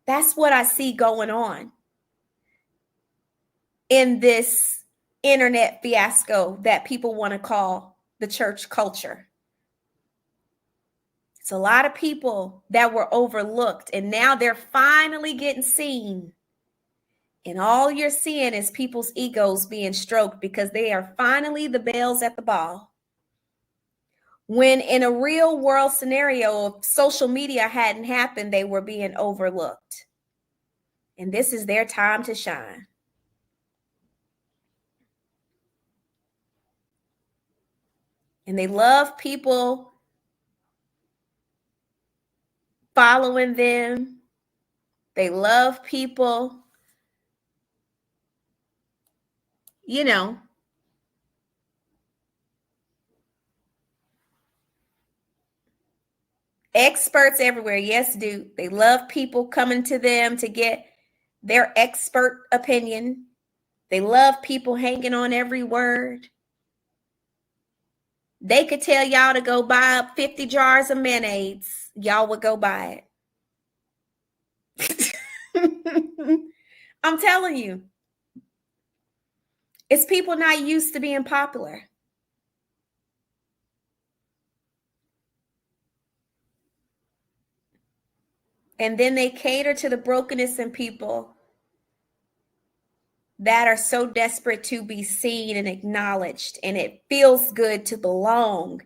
That's what I see going on in this internet fiasco that people want to call the church culture. It's a lot of people that were overlooked, and now they're finally getting seen. And all you're seeing is people's egos being stroked because they are finally the bells at the ball. When in a real world scenario, if social media hadn't happened, they were being overlooked. And this is their time to shine. And they love people following them. They love people, you know, experts everywhere. Yes, dude. They love people coming to them to get their expert opinion. They love people hanging on every word. They could tell y'all to go buy up 50 jars of mayonnaise. Y'all would go buy it. I'm telling you. It's people not used to being popular. And then they cater to the brokenness in people that are so desperate to be seen and acknowledged. And it feels good to belong.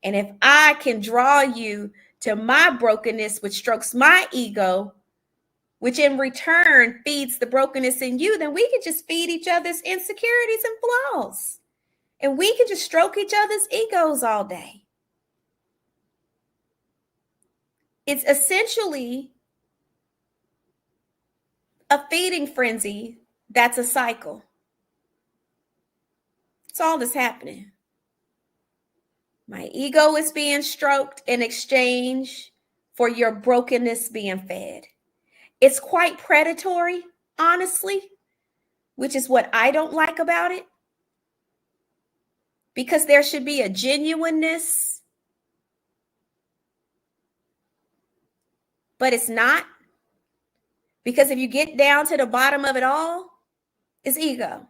And if I can draw you to my brokenness, which strokes my ego, which in return feeds the brokenness in you, then we can just feed each other's insecurities and flaws. And we can just stroke each other's egos all day. It's essentially a feeding frenzy that's a cycle. That's all that's happening. My ego is being stroked in exchange for your brokenness being fed. It's quite predatory, honestly, which is what I don't like about it. Because there should be a genuineness, but it's not. Because if you get down to the bottom of it all, it's ego.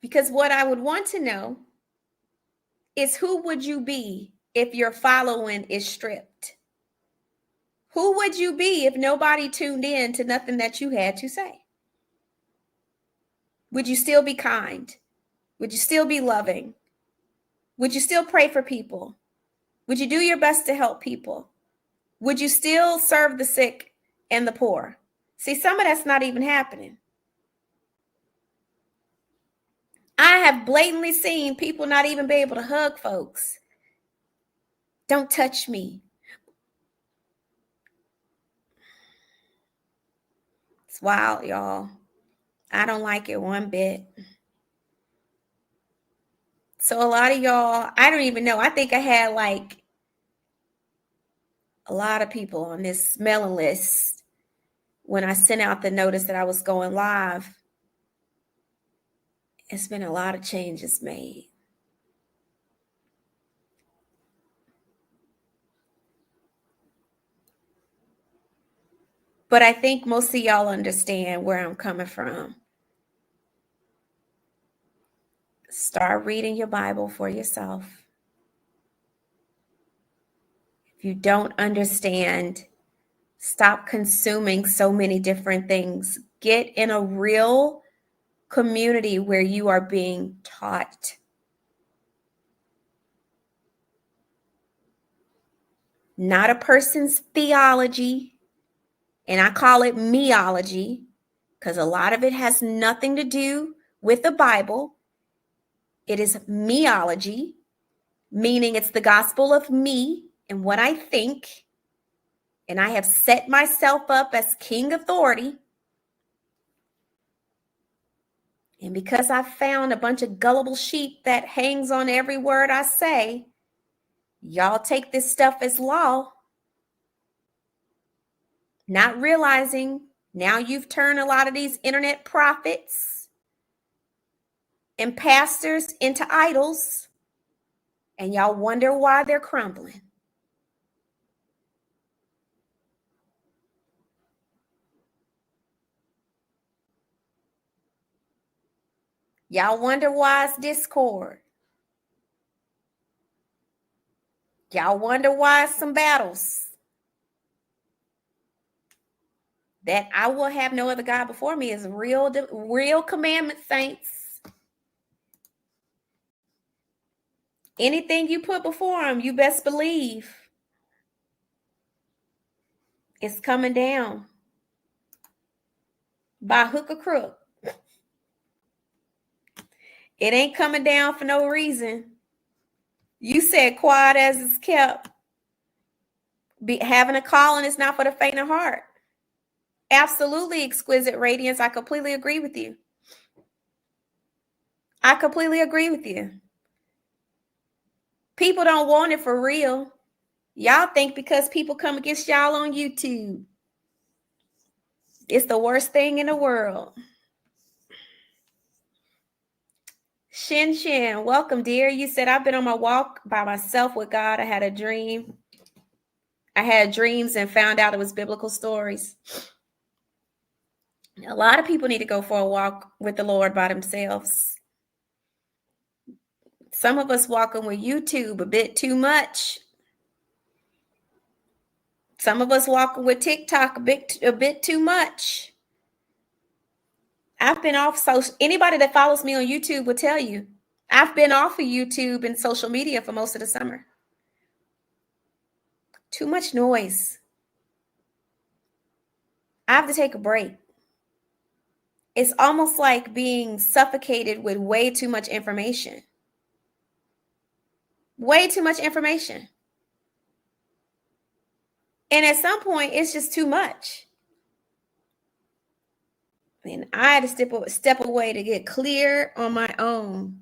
Because what I would want to know is, who would you be if your following is stripped? Who would you be if nobody tuned in to nothing that you had to say? Would you still be kind? Would you still be loving? Would you still pray for people? Would you do your best to help people? Would you still serve the sick and the poor? See, some of that's not even happening. I have blatantly seen people not even be able to hug folks. Don't touch me. It's wild, y'all. I don't like it one bit. So a lot of y'all, I don't even know. I think I had like a lot of people on this mailing list, when I sent out the notice that I was going live, it's been a lot of changes made. But I think most of y'all understand where I'm coming from. Start reading your Bible for yourself. If you don't understand, stop consuming so many different things. Get in a real community where you are being taught. Not a person's theology, and I call it meology, because a lot of it has nothing to do with the Bible. It is meology, meaning it's the gospel of me and what I think, and I have set myself up as king authority. And because I found a bunch of gullible sheep that hangs on every word I say, y'all take this stuff as law, not realizing now you've turned a lot of these internet prophets and pastors into idols, and y'all wonder why they're crumbling. Y'all wonder why it's discord. Y'all wonder why it's some battles. That I will have no other God before me is real commandment, saints. Anything you put before him, you best believe it's coming down by hook or crook. It ain't coming down for no reason. You said quiet as it's kept. Having a calling is not for the faint of heart. Absolutely, exquisite radiance. I completely agree with you. I completely agree with you. People don't want it for real. Y'all think because people come against y'all on YouTube, it's the worst thing in the world. Shin Shin, welcome, dear. You said, I've been on my walk by myself with God. I had a dream. I had dreams and found out it was biblical stories. A lot of people need to go for a walk with the Lord by themselves. Some of us walking with YouTube a bit too much. Some of us walking with TikTok a bit too much. I've been off social. Anybody that follows me on YouTube will tell you I've been off of YouTube and social media for most of the summer. Too much noise. I have to take a break. It's almost like being suffocated with way too much information. Way too much information. And at some point, it's just too much. And I had to step away to get clear on my own.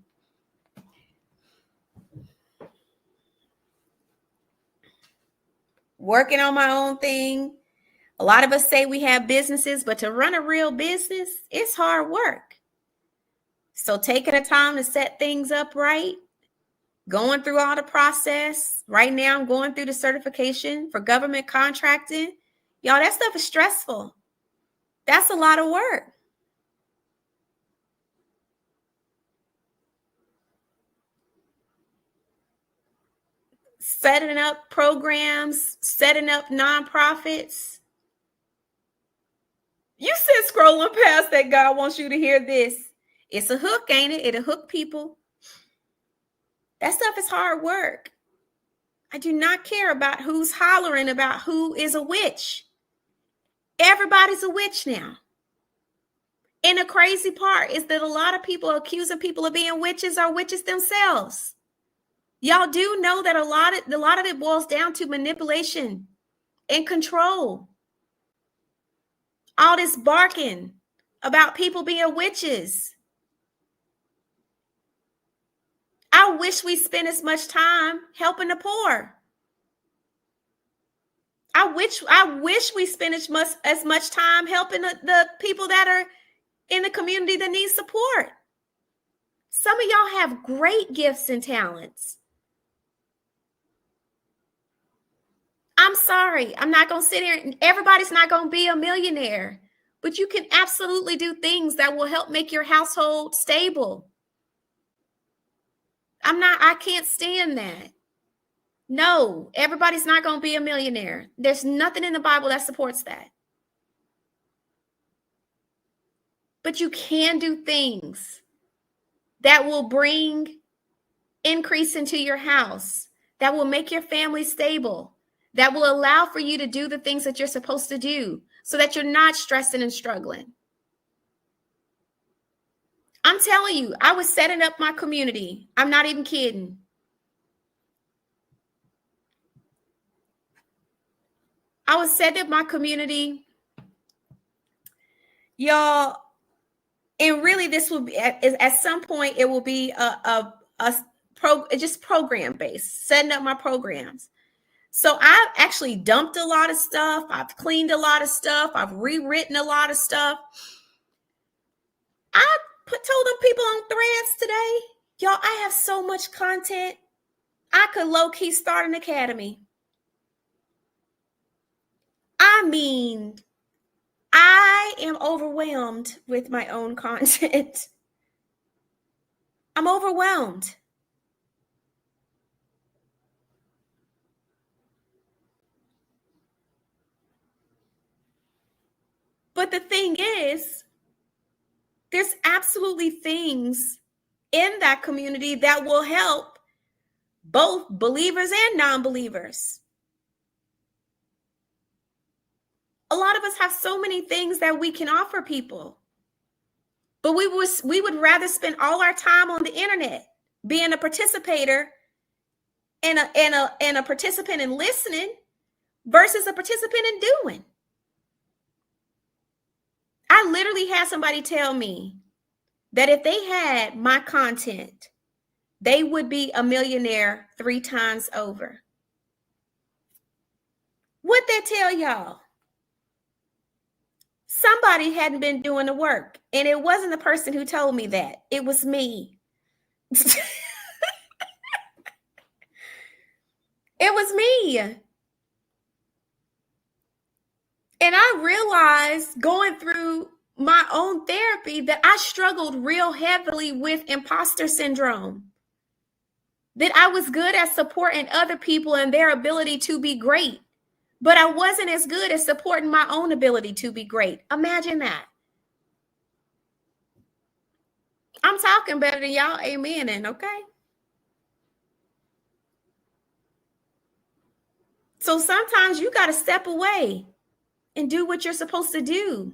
Working on my own thing. A lot of us say we have businesses, but to run a real business, it's hard work. So taking the time to set things up right, going through all the process. Right now, I'm going through the certification for government contracting. Y'all, that stuff is stressful. That's a lot of work. Setting up programs, setting up nonprofits. You said scrolling past that, God wants you to hear this. It's a hook, ain't it? It'll hook people. That stuff is hard work. I do not care about who's hollering about who is a witch. Everybody's a witch now. And the crazy part is that a lot of people accusing people of being witches are witches themselves. Y'all do know that a lot of it boils down to manipulation and control. All this barking about people being witches. I wish we spent as much time helping the poor. I wish we spent as much time helping the people that are in the community that need support. Some of y'all have great gifts and talents. I'm sorry. I'm not going to sit here and everybody's not going to be a millionaire, but you can absolutely do things that will help make your household stable. I can't stand that. No, everybody's not going to be a millionaire. There's nothing in the Bible that supports that. But you can do things that will bring increase into your house, that will make your family stable, that will allow for you to do the things that you're supposed to do so that you're not stressing and struggling. I'm telling you, I was setting up my community. I'm not even kidding. I was setting up my community, y'all, and really this will be at some point it will be just program based, setting up my programs. So I've actually dumped a lot of stuff. I've cleaned a lot of stuff. I've rewritten a lot of stuff. I told them people on Threads today, y'all, I have so much content. I could low-key start an academy. I mean, I am overwhelmed with my own content. I'm overwhelmed. But the thing is, there's absolutely things in that community that will help both believers and non-believers. A lot of us have so many things that we can offer people, but we would rather spend all our time on the internet being a participator and a participant in listening versus a participant in doing. I literally had somebody tell me that if they had my content, they would be a millionaire 3 times over. What'd that tell y'all? Somebody hadn't been doing the work, and it wasn't the person who told me that. It was me. It was me. And I realized going through my own therapy that I struggled real heavily with imposter syndrome. That I was good at supporting other people and their ability to be great, but I wasn't as good at supporting my own ability to be great. Imagine that. I'm talking better than y'all amening, okay? So sometimes you got to step away and do what you're supposed to do.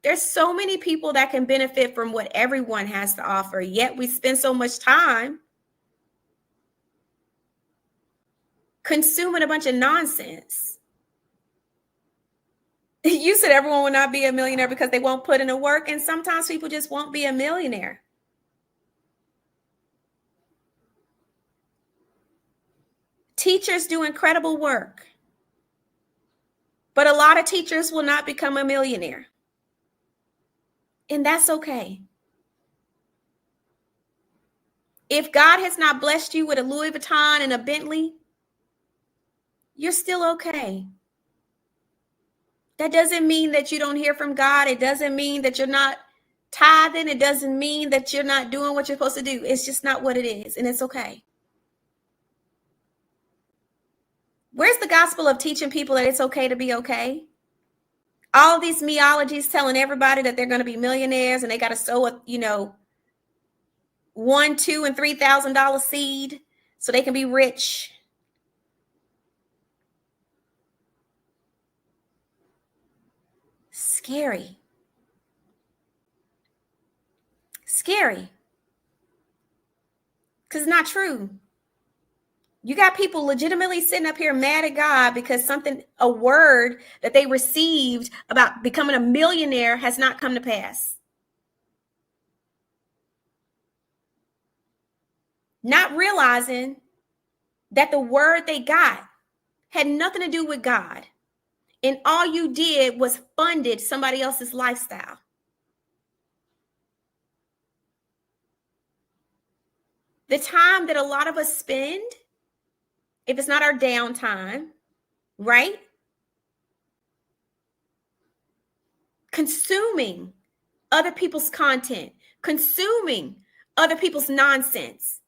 There's so many people that can benefit from what everyone has to offer, yet we spend so much time consuming a bunch of nonsense. You said everyone will not be a millionaire because they won't put in the work, and sometimes people just won't be a millionaire. Teachers do incredible work, but a lot of teachers will not become a millionaire. And that's okay. If God has not blessed you with a Louis Vuitton and a Bentley, you're still okay. That doesn't mean that you don't hear from God. It doesn't mean that you're not tithing. It doesn't mean that you're not doing what you're supposed to do. It's just not what it is, and it's okay. Where's the gospel of teaching people that it's okay to be okay? All these meologies telling everybody that they're going to be millionaires and they got to sow a, $1, $2, and $3,000 seed so they can be rich. Scary. Scary. Because it's not true. You got people legitimately sitting up here mad at God because a word that they received about becoming a millionaire has not come to pass. Not realizing that the word they got had nothing to do with God. And all you did was funded somebody else's lifestyle. The time that a lot of us spend, if it's not our downtime, right? Consuming other people's content, consuming other people's nonsense.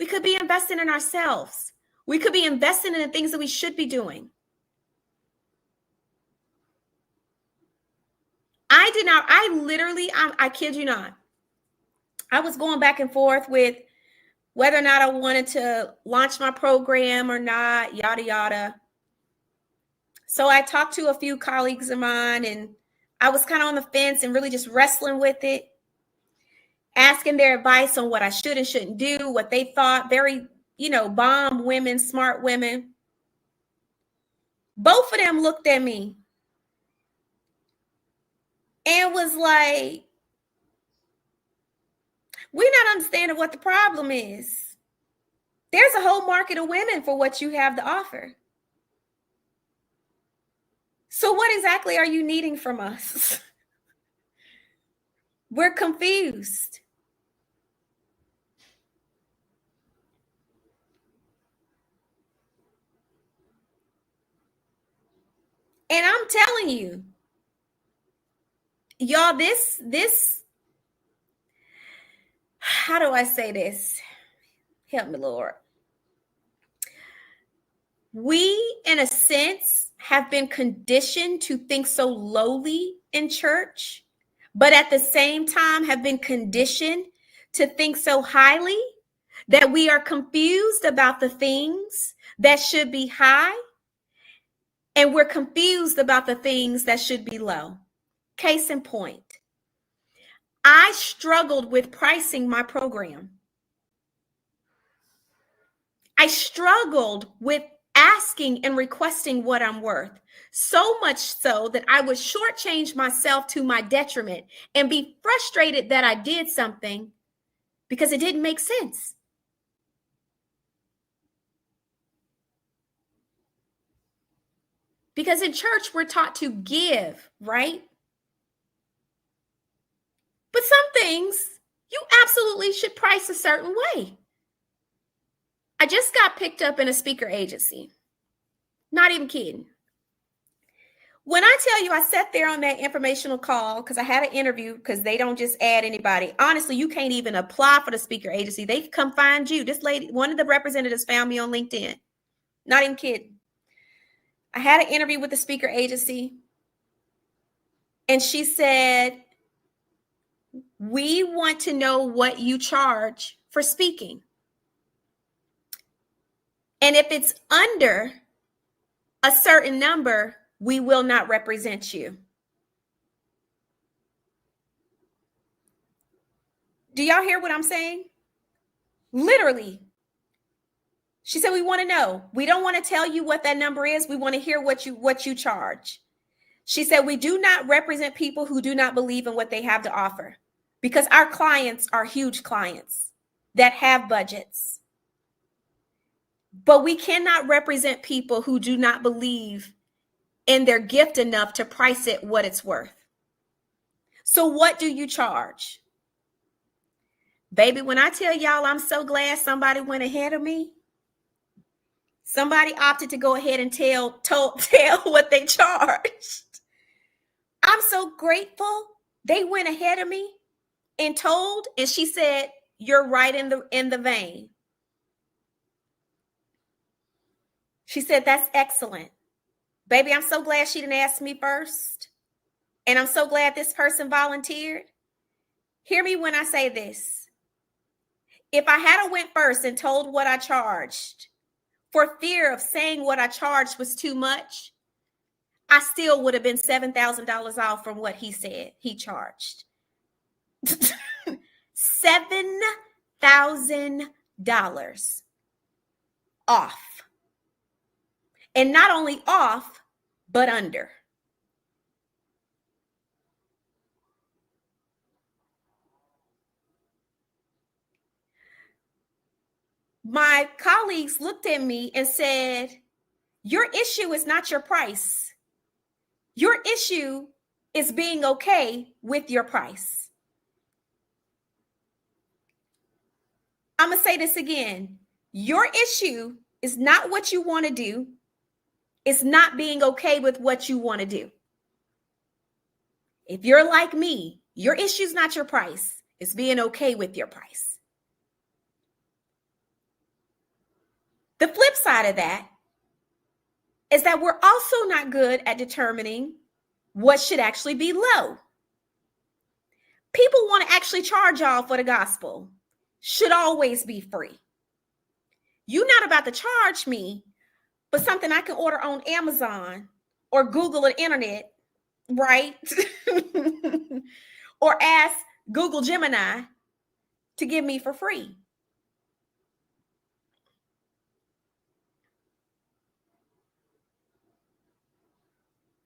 We could be investing in ourselves. We could be investing in the things that we should be doing. I kid you not. I was going back and forth with whether or not I wanted to launch my program or not, yada, yada. So I talked to a few colleagues of mine, and I was kind of on the fence and really just wrestling with it, asking their advice on what I should and shouldn't do, what they thought. Very, bomb women, smart women. Both of them looked at me and was like, we're not understanding what the problem is. There's a whole market of women for what you have to offer. So what exactly are you needing from us? We're confused. And I'm telling you, y'all, this, how do I say this? Help me, Lord. We, in a sense, have been conditioned to think so lowly in church, but at the same time have been conditioned to think so highly that we are confused about the things that should be high, and we're confused about the things that should be low. Case in point, I struggled with pricing my program. I struggled with asking and requesting what I'm worth, so much so that I would shortchange myself to my detriment and be frustrated that I did something because it didn't make sense. Because in church, we're taught to give, right? But some things you absolutely should price a certain way. I just got picked up in a speaker agency. Not even kidding. When I tell you I sat there on that informational call because I had an interview, because they don't just add anybody. Honestly, you can't even apply for the speaker agency. They come find you. This lady, one of the representatives, found me on LinkedIn. Not even kidding. I had an interview with the speaker agency, and she said, we want to know what you charge for speaking. And if it's under a certain number, we will not represent you. Do y'all hear what I'm saying? Literally. She said, we want to know. We don't want to tell you what that number is. We want to hear what you charge. She said, we do not represent people who do not believe in what they have to offer, because our clients are huge clients that have budgets. But we cannot represent people who do not believe in their gift enough to price it what it's worth. So what do you charge? Baby, when I tell y'all I'm so glad somebody went ahead of me, somebody opted to go ahead and tell what they charged. I'm so grateful they went ahead of me and told, and she said, you're right in the vein. She said, that's excellent. Baby, I'm so glad she didn't ask me first. And I'm so glad this person volunteered. Hear me when I say this. If I had went first and told what I charged, for fear of saying what I charged was too much, I still would have been $7,000 off from what he said he charged. $7,000 off. And not only off, but under. My colleagues looked at me and said, Your issue is not your price. Your issue is being okay with your price. I'm going to say this again. Your issue is not what you want to do. It's not being okay with what you want to do. If you're like me, your issue is not your price. It's being okay with your price. The flip side of that is that we're also not good at determining what should actually be low. People want to actually charge y'all for the gospel. Should always be free. You're not about to charge me for something I can order on Amazon or Google the internet, right? Or ask Google Gemini to give me for free.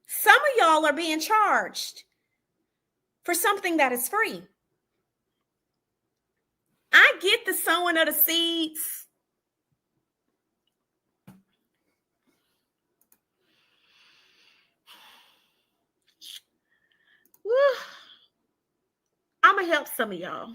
Some of y'all are being charged for something that is free. I get the sowing of the seeds. Woo. I'm going to help some of y'all.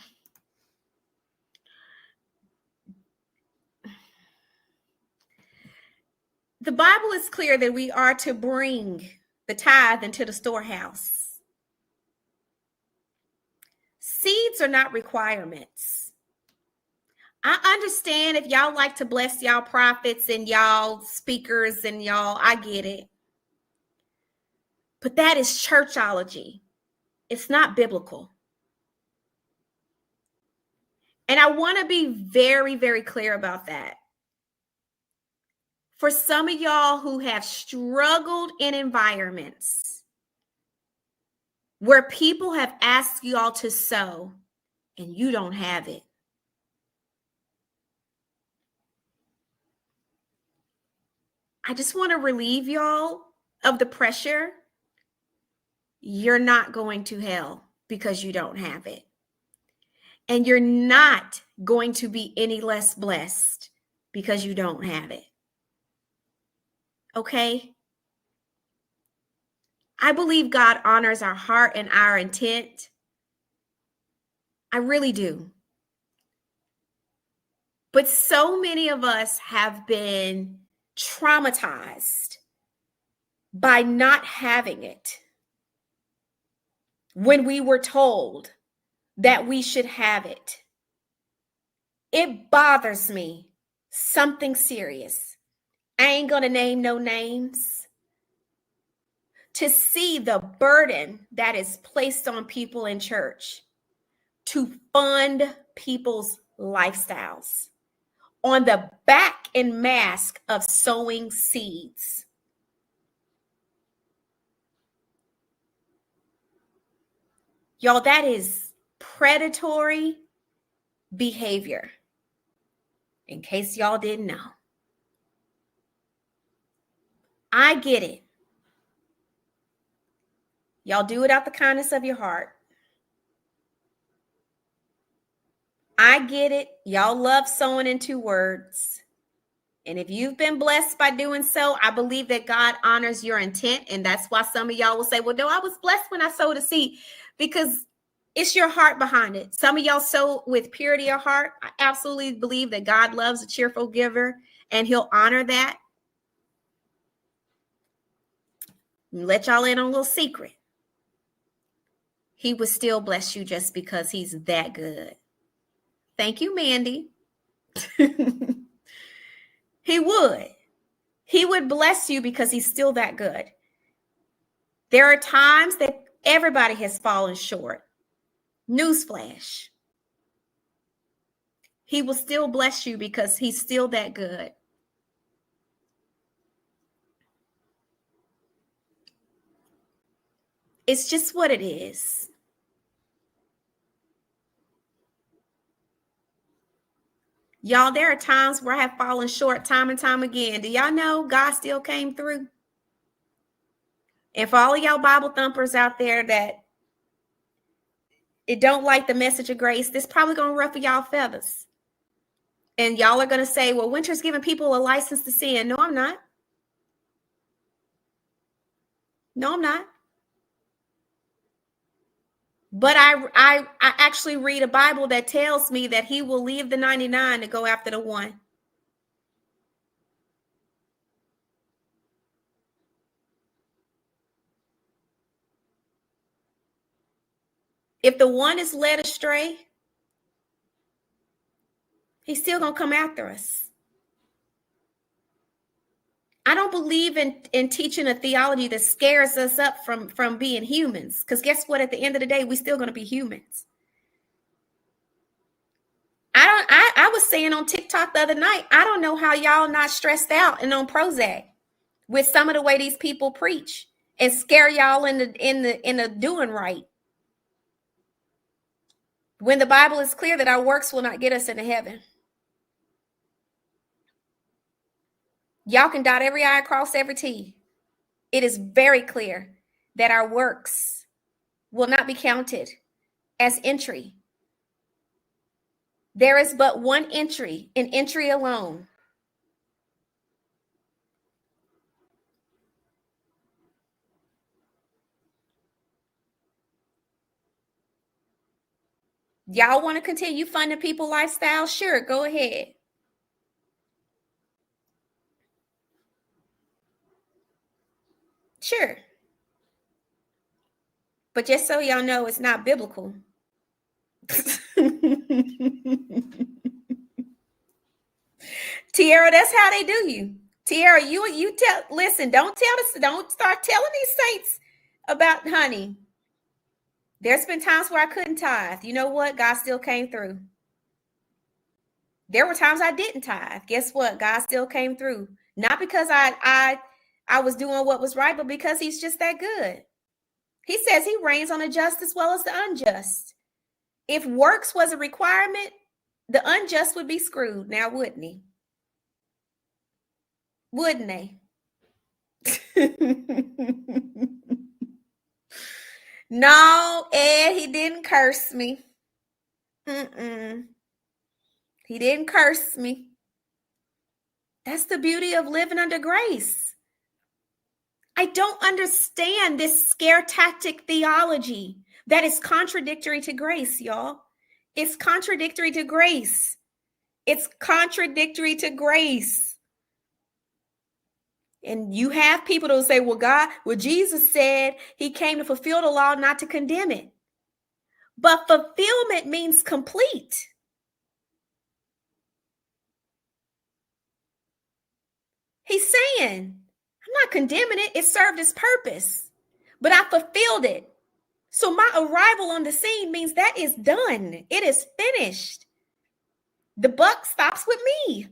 The Bible is clear that we are to bring the tithe into the storehouse. Seeds are not requirements. I understand if y'all like to bless y'all prophets and y'all speakers and y'all, I get it. But that is churchology. It's not biblical. And I want to be very, very clear about that. For some of y'all who have struggled in environments where people have asked y'all to sow and you don't have it, I just want to relieve y'all of the pressure. You're not going to hell because you don't have it. And you're not going to be any less blessed because you don't have it. Okay? I believe God honors our heart and our intent. I really do. But so many of us have been traumatized by not having it when we were told that we should have it. It bothers me, something serious. I ain't gonna name no names. To see the burden that is placed on people in church to fund people's lifestyles on the back and mask of sowing seeds. Y'all, that is predatory behavior. In case y'all didn't know. I get it. Y'all do it out the kindness of your heart. I get it. Y'all love sowing into words. And if you've been blessed by doing so, I believe that God honors your intent. And that's why some of y'all will say, well, no, I was blessed when I sowed a seed, because it's your heart behind it. Some of y'all sow with purity of heart. I absolutely believe that God loves a cheerful giver and he'll honor that. Let y'all in on a little secret. He would still bless you just because he's that good. Thank you, Mandy. He would. He would bless you because he's still that good. There are times that everybody has fallen short. Newsflash. He will still bless you because he's still that good. It's just what it is. Y'all, there are times where I have fallen short time and time again. Do y'all know God still came through? And for all of y'all Bible thumpers out there that it don't like the message of grace, this probably going to ruffle y'all feathers. And y'all are going to say, well, Winter's giving people a license to sin. No, I'm not. No, I'm not. But I actually read a Bible that tells me that he will leave the 99 to go after the one. If the one is led astray, he's still going to come after us. I don't believe in teaching a theology that scares us up from being humans. Because guess what? At the end of the day, we're still going to be humans. I was saying on TikTok the other night, I don't know how y'all not stressed out and on Prozac with some of the way these people preach and scare y'all into doing right. When the Bible is clear that our works will not get us into heaven. Y'all can dot every I, cross every T. It is very clear that our works will not be counted as entry. There is but one entry, and entry alone. Y'all want to continue funding people lifestyle? Sure, go ahead. Sure. But just so y'all know, it's not biblical. Tiara, that's how they do you. Tiara, you tell, listen, don't start telling these saints about honey. There's been times where I couldn't tithe. You know what? God still came through. There were times I didn't tithe. Guess what? God still came through. Not because I was doing what was right, but because he's just that good. He says he reigns on the just as well as the unjust. If works was a requirement, the unjust would be screwed now, wouldn't he? Wouldn't they? No, Ed, he didn't curse me. He didn't curse me. That's the beauty of living under grace. I don't understand this scare tactic theology that is contradictory to grace, y'all. It's contradictory to grace. It's contradictory to grace. And you have people that will say, well, Jesus said he came to fulfill the law, not to condemn it. But fulfillment means complete. He's saying, I'm not condemning it. It served its purpose, but I fulfilled it. So my arrival on the scene means that is done. It is finished. The buck stops with me.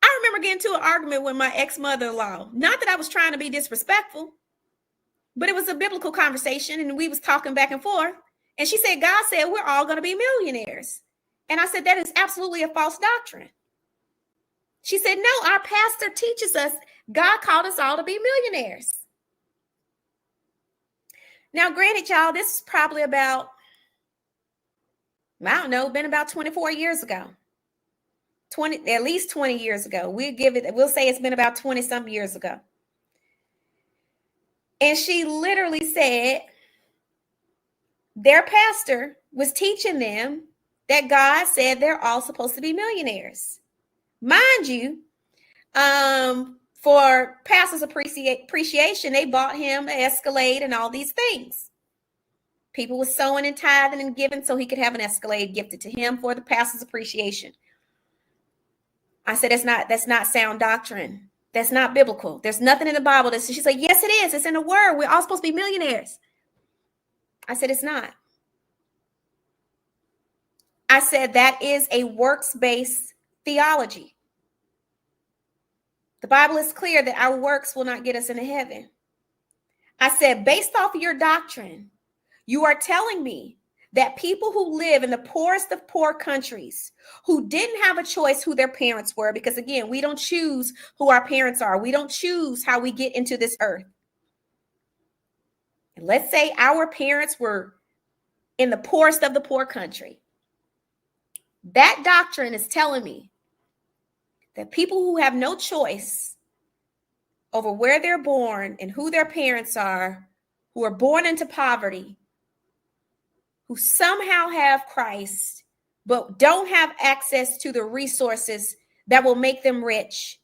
I remember getting into an argument with my ex-mother-in-law. Not that I was trying to be disrespectful, but it was a biblical conversation and we was talking back and forth. And she said, God said, we're all going to be millionaires. And I said, that is absolutely a false doctrine. She said, no, our pastor teaches us God called us all to be millionaires. Now, granted, y'all, this is probably about, I don't know, been about 24 years ago. At least 20 years ago. We'll say it's been about 20 some years ago. And she literally said their pastor was teaching them that God said they're all supposed to be millionaires. Mind you, for pastor's appreciation, they bought him an Escalade and all these things. People were sowing and tithing and giving so he could have an Escalade gifted to him for the pastor's appreciation. I said, that's not sound doctrine. That's not biblical. There's nothing in the Bible that she's like, yes, it is. It's in the word. We're all supposed to be millionaires. I said, it's not. I said, that is a works-based theology. The Bible is clear that our works will not get us into heaven. I said, based off of your doctrine, you are telling me that people who live in the poorest of poor countries, who didn't have a choice who their parents were, because again, we don't choose who our parents are. We don't choose how we get into this earth. And let's say our parents were in the poorest of the poor country. That doctrine is telling me that people who have no choice over where they're born and who their parents are, who are born into poverty, who somehow have Christ, but don't have access to the resources that will make them rich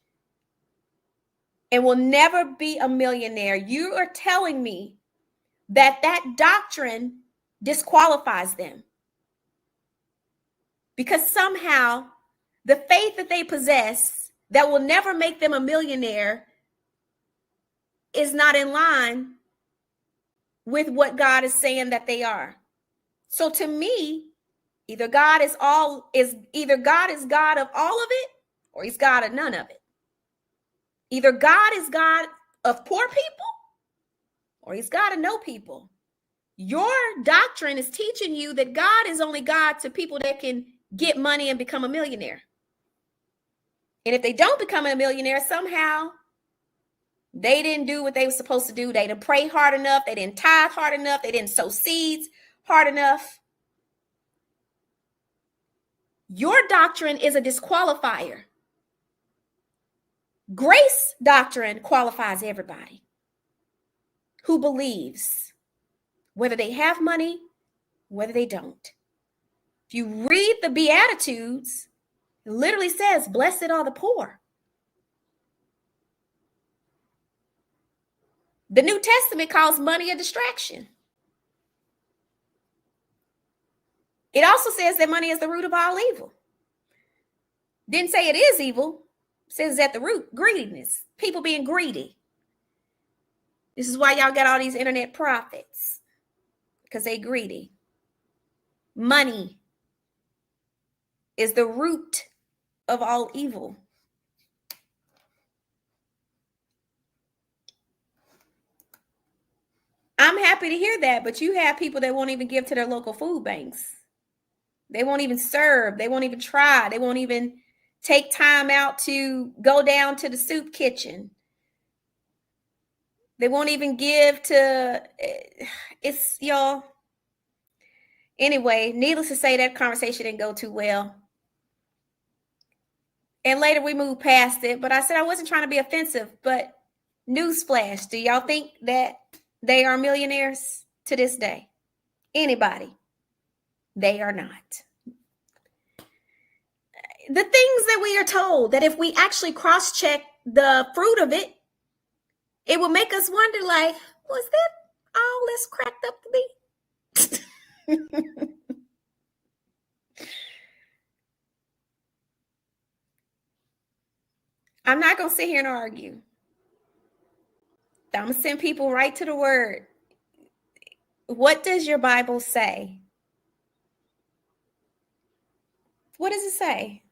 and will never be a millionaire. You are telling me that doctrine disqualifies them because somehow the faith that they possess that will never make them a millionaire is not in line with what God is saying that they are. So to me, either God is God of all of it, or he's God of none of it. Either God is God of poor people, or he's God of no people. Your doctrine is teaching you that God is only God to people that can get money and become a millionaire. And if they don't become a millionaire, somehow they didn't do what they were supposed to do. They didn't pray hard enough. They didn't tithe hard enough. They didn't sow seeds hard enough. Your doctrine is a disqualifier. Grace doctrine qualifies everybody who believes, whether they have money, whether they don't. If you read the Beatitudes, it literally says, blessed are the poor. The New Testament calls money a distraction. It also says that money is the root of all evil. Didn't say it is evil. It says it's at the root, greediness, people being greedy. This is why y'all got all these internet prophets, because they greedy. Money is the root of all evil. I'm happy to hear that, but you have people that won't even give to their local food banks. They won't even serve. They won't even try. They won't even take time out to go down to the soup kitchen. They won't even give to, it's y'all. Anyway, needless to say, that conversation didn't go too well. And later we moved past it, but I said I wasn't trying to be offensive, but newsflash, do y'all think that they are millionaires to this day? Anybody? They are not. The things that we are told, that if we actually cross-check the fruit of it, it will make us wonder, like, was that all that's cracked up to be? I'm not going to sit here and argue. I'm going to send people right to the word. What does your Bible say? What does it say?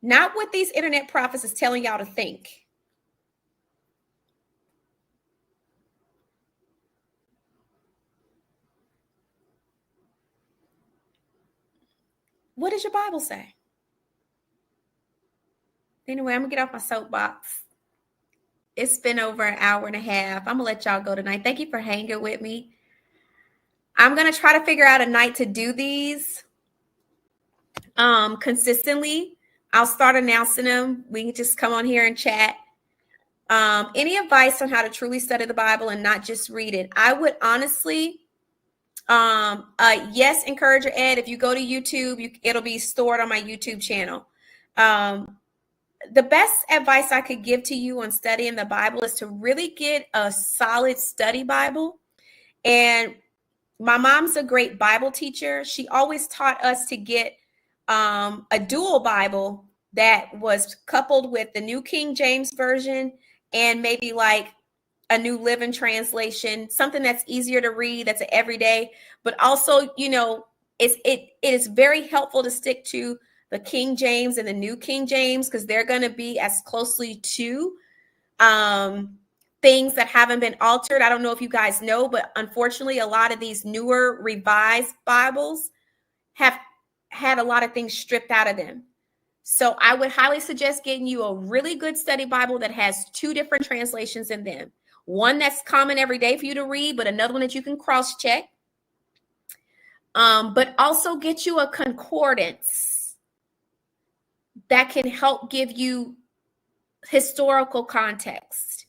Not what these internet prophets is telling y'all to think. What does your Bible say? Anyway, I'm going to get off my soapbox. It's been over an hour and a half. I'm going to let y'all go tonight. Thank you for hanging with me. I'm going to try to figure out a night to do these consistently. I'll start announcing them. We can just come on here and chat. Any advice on how to truly study the Bible and not just read it? I would honestly, yes, Encourager Ed. If you go to YouTube, it'll be stored on my YouTube channel. The best advice I could give to you on studying the Bible is to really get a solid study Bible. And my mom's a great Bible teacher. She always taught us to get a dual Bible that was coupled with the New King James Version and maybe like a New Living Translation, something that's easier to read, that's an everyday, but also, you know, it is very helpful to stick to the King James and the New King James, because they're going to be as closely to things that haven't been altered. I don't know if you guys know, but unfortunately, a lot of these newer revised Bibles have had a lot of things stripped out of them. So I would highly suggest getting you a really good study Bible that has two different translations in them. One that's common every day for you to read, but another one that you can cross-check. But also get you a concordance. that can help give you historical context.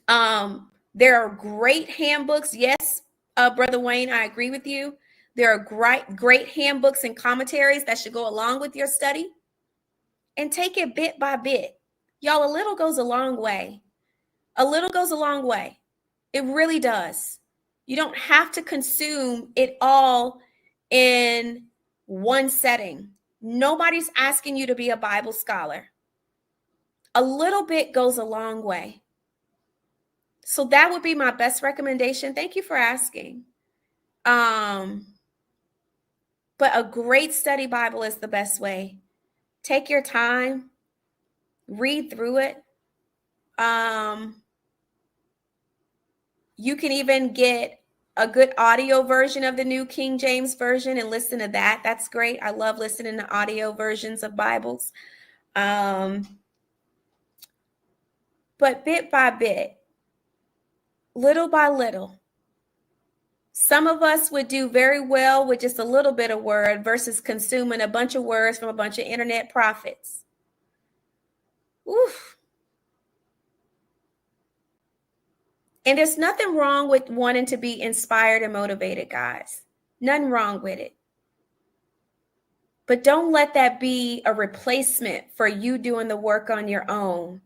There are great handbooks. Yes, Brother Wayne, I agree with you. There are great handbooks and commentaries that should go along with your study. And take it bit by bit. Y'all, a little goes a long way. A little goes a long way. It really does. You don't have to consume it all in one setting. Nobody's asking you to be a Bible scholar. A little bit goes a long way. So that would be my best recommendation. Thank you for asking. But a great study Bible is the best way. Take your time, read through it. You can even get a good audio version of the New King James Version and listen to that. That's great. I love listening to audio versions of Bibles. But bit by bit, little by little, some of us would do very well with just a little bit of word versus consuming a bunch of words from a bunch of internet prophets. Oof. And there's nothing wrong with wanting to be inspired and motivated, guys. Nothing wrong with it. But don't let that be a replacement for you doing the work on your own.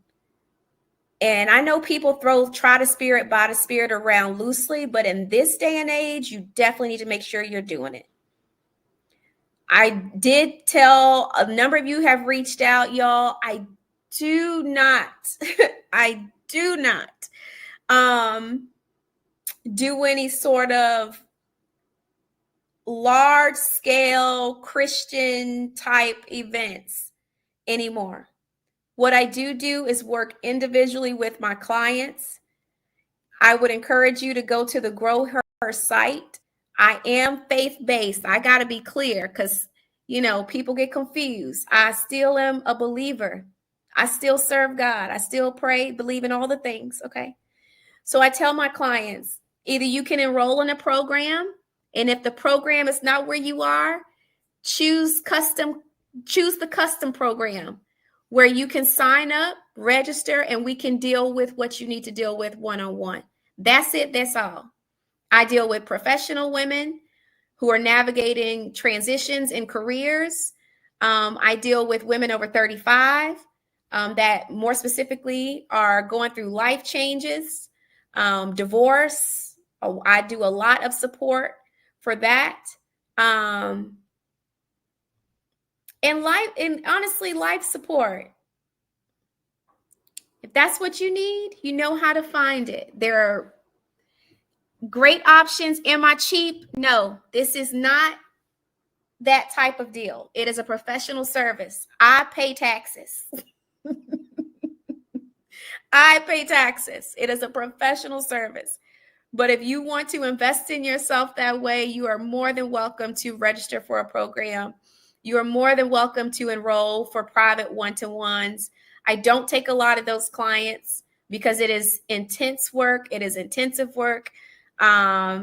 And I know people try the spirit by the spirit around loosely, but in this day and age, you definitely need to make sure you're doing it. I did tell a number of you have reached out, y'all. I do not do any sort of large scale Christian type events anymore. What I do is work individually with my clients. I would encourage you to go to the Grow Her site. I am faith-based. I got to be clear because, people get confused. I still am a believer. I still serve God. I still pray, believe in all the things. Okay. So I tell my clients, either you can enroll in a program, and if the program is not where you are, choose the custom program where you can sign up, register, and we can deal with what you need to deal with one-on-one. That's it. That's all. I deal with professional women who are navigating transitions in careers. I deal with women over 35 that more specifically are going through life changes, divorce. I do a lot of support for that. And honestly, life support. If that's what you need, you know how to find it. There are great options. Am I cheap? No, this is not that type of deal. It is a professional service. I pay taxes. I pay taxes. It is a professional service. But if you want to invest in yourself that way, you are more than welcome to register for a program. You are more than welcome to enroll for private one-to-ones. I don't take a lot of those clients because it is intense work. It is intensive work. I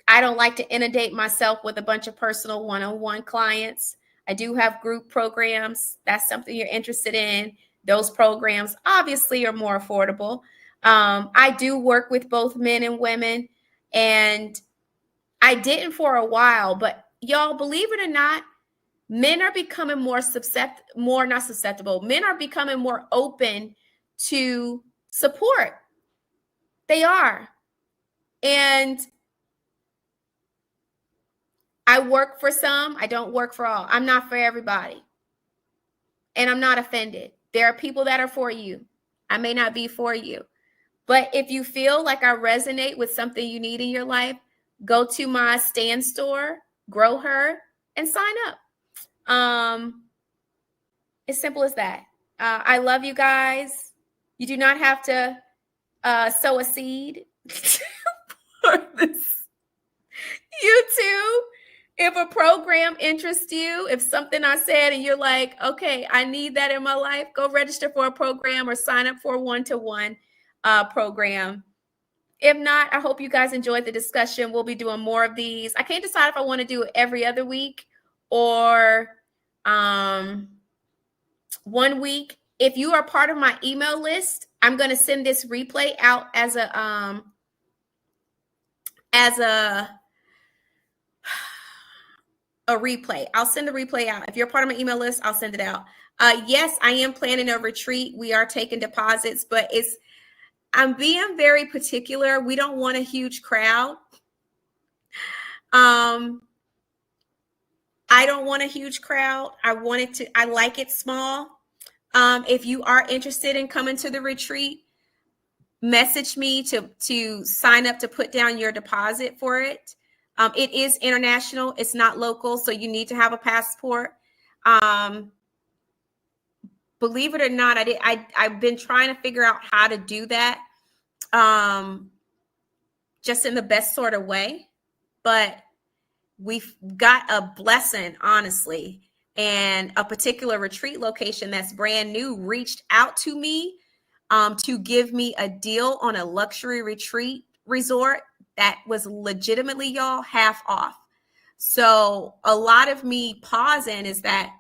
don't like to inundate myself with a bunch of personal one-on-one clients. I do have group programs. That's something you're interested in. Those programs obviously are more affordable. I do work with both men and women, and I didn't for a while, but y'all, believe it or not, men are becoming not susceptible. Men are becoming more open to support. They are. And I work for some. I don't work for all. I'm not for everybody. And I'm not offended. There are people that are for you. I may not be for you. But if you feel like I resonate with something you need in your life, go to my stand store, Grow Her, and sign up. As simple as that. I love you guys. You do not have to sow a seed for this. You too. If a program interests you, if something I said and you're like, okay, I need that in my life, go register for a program or sign up for a one-to-one program. If not, I hope you guys enjoyed the discussion. We'll be doing more of these. I can't decide if I want to do it every other week or 1 week. If you are part of my email list, I'm going to send this replay out as a replay. I'll send the replay out. If you're part of my email list, I'll send it out. Yes, I am planning a retreat. We are taking deposits, but I'm being very particular. We don't want a huge crowd. I don't want a huge crowd. I like it small. If you are interested in coming to the retreat, message me to sign up to put down your deposit for it. It is international. It's not local, so you need to have a passport. Believe it or not, I've been trying to figure out how to do that, just in the best sort of way. But we've got a blessing, honestly, and a particular retreat location that's brand new reached out to me to give me a deal on a luxury retreat resort that was legitimately, y'all, half off. So a lot of me pausing is that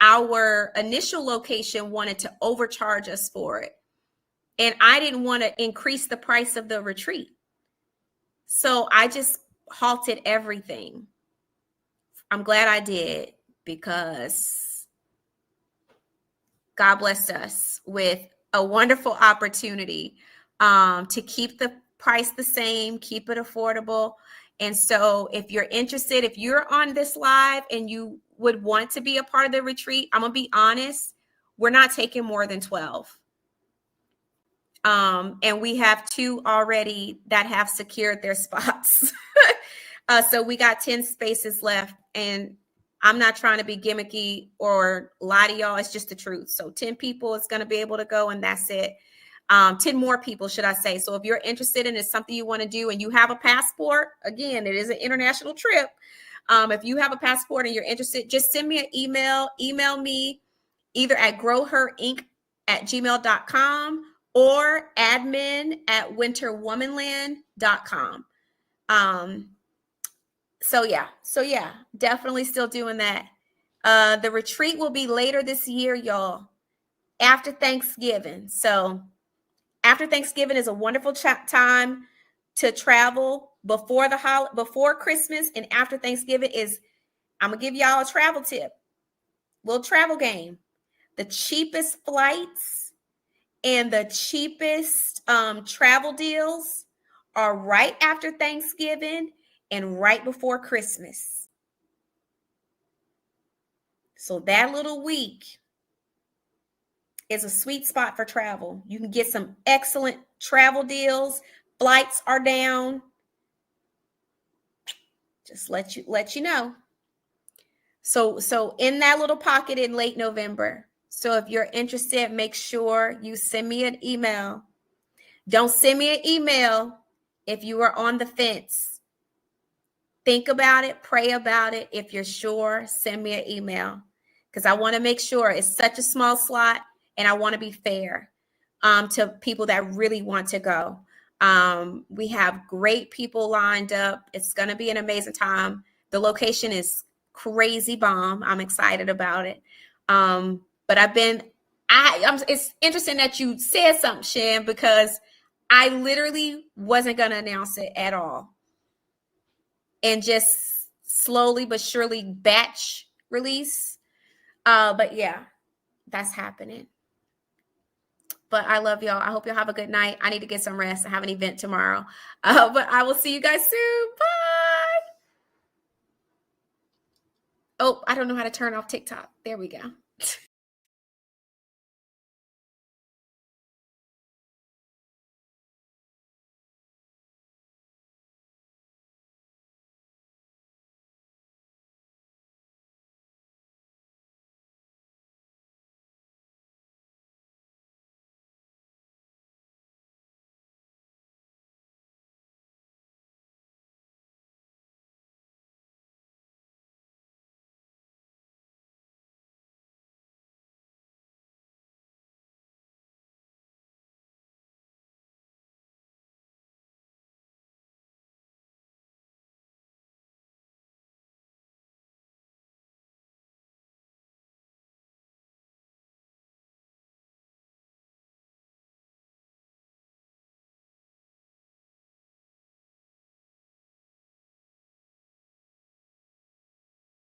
our initial location wanted to overcharge us for it. And I didn't want to increase the price of the retreat. So I just halted everything. I'm glad I did, because God blessed us with a wonderful opportunity to keep the price the same, keep it affordable. And so if you're interested, if you're on this live and you would want to be a part of the retreat, I'm going to be honest, we're not taking more than 12. And we have 2 already that have secured their spots. So we got 10 spaces left, and I'm not trying to be gimmicky or lie to y'all. It's just the truth. So 10 people is going to be able to go, and that's it. 10 more people, should I say. So if you're interested and it's something you want to do and you have a passport, again, it is an international trip. If you have a passport and you're interested, just send me an email. Email me either at growherinc@gmail.com or admin@winterwomanland.com. So yeah, definitely still doing that. The retreat will be later this year, y'all, after Thanksgiving. So after Thanksgiving is a wonderful time to travel before Christmas, and after Thanksgiving I'm gonna give y'all a travel tip, little travel game. The cheapest flights and the cheapest travel deals are right after Thanksgiving and right before Christmas. So that little week is a sweet spot for travel. You can get some excellent travel deals. Flights are down. Just let you know. So in that little pocket in late November. So if you're interested, make sure you send me an email. Don't send me an email if you are on the fence. Think about it, pray about it. If you're sure, send me an email, because I want to make sure. It's such a small slot, and I want to be fair to people that really want to go. We have great people lined up. It's going to be an amazing time. The location is crazy bomb. I'm excited about it. But it's interesting that you said something, Shan, because I literally wasn't going to announce it at all, and just slowly but surely batch release. But yeah, that's happening. But I love y'all. I hope y'all have a good night. I need to get some rest. I have an event tomorrow. But I will see you guys soon. Bye. Oh, I don't know how to turn off TikTok. There we go.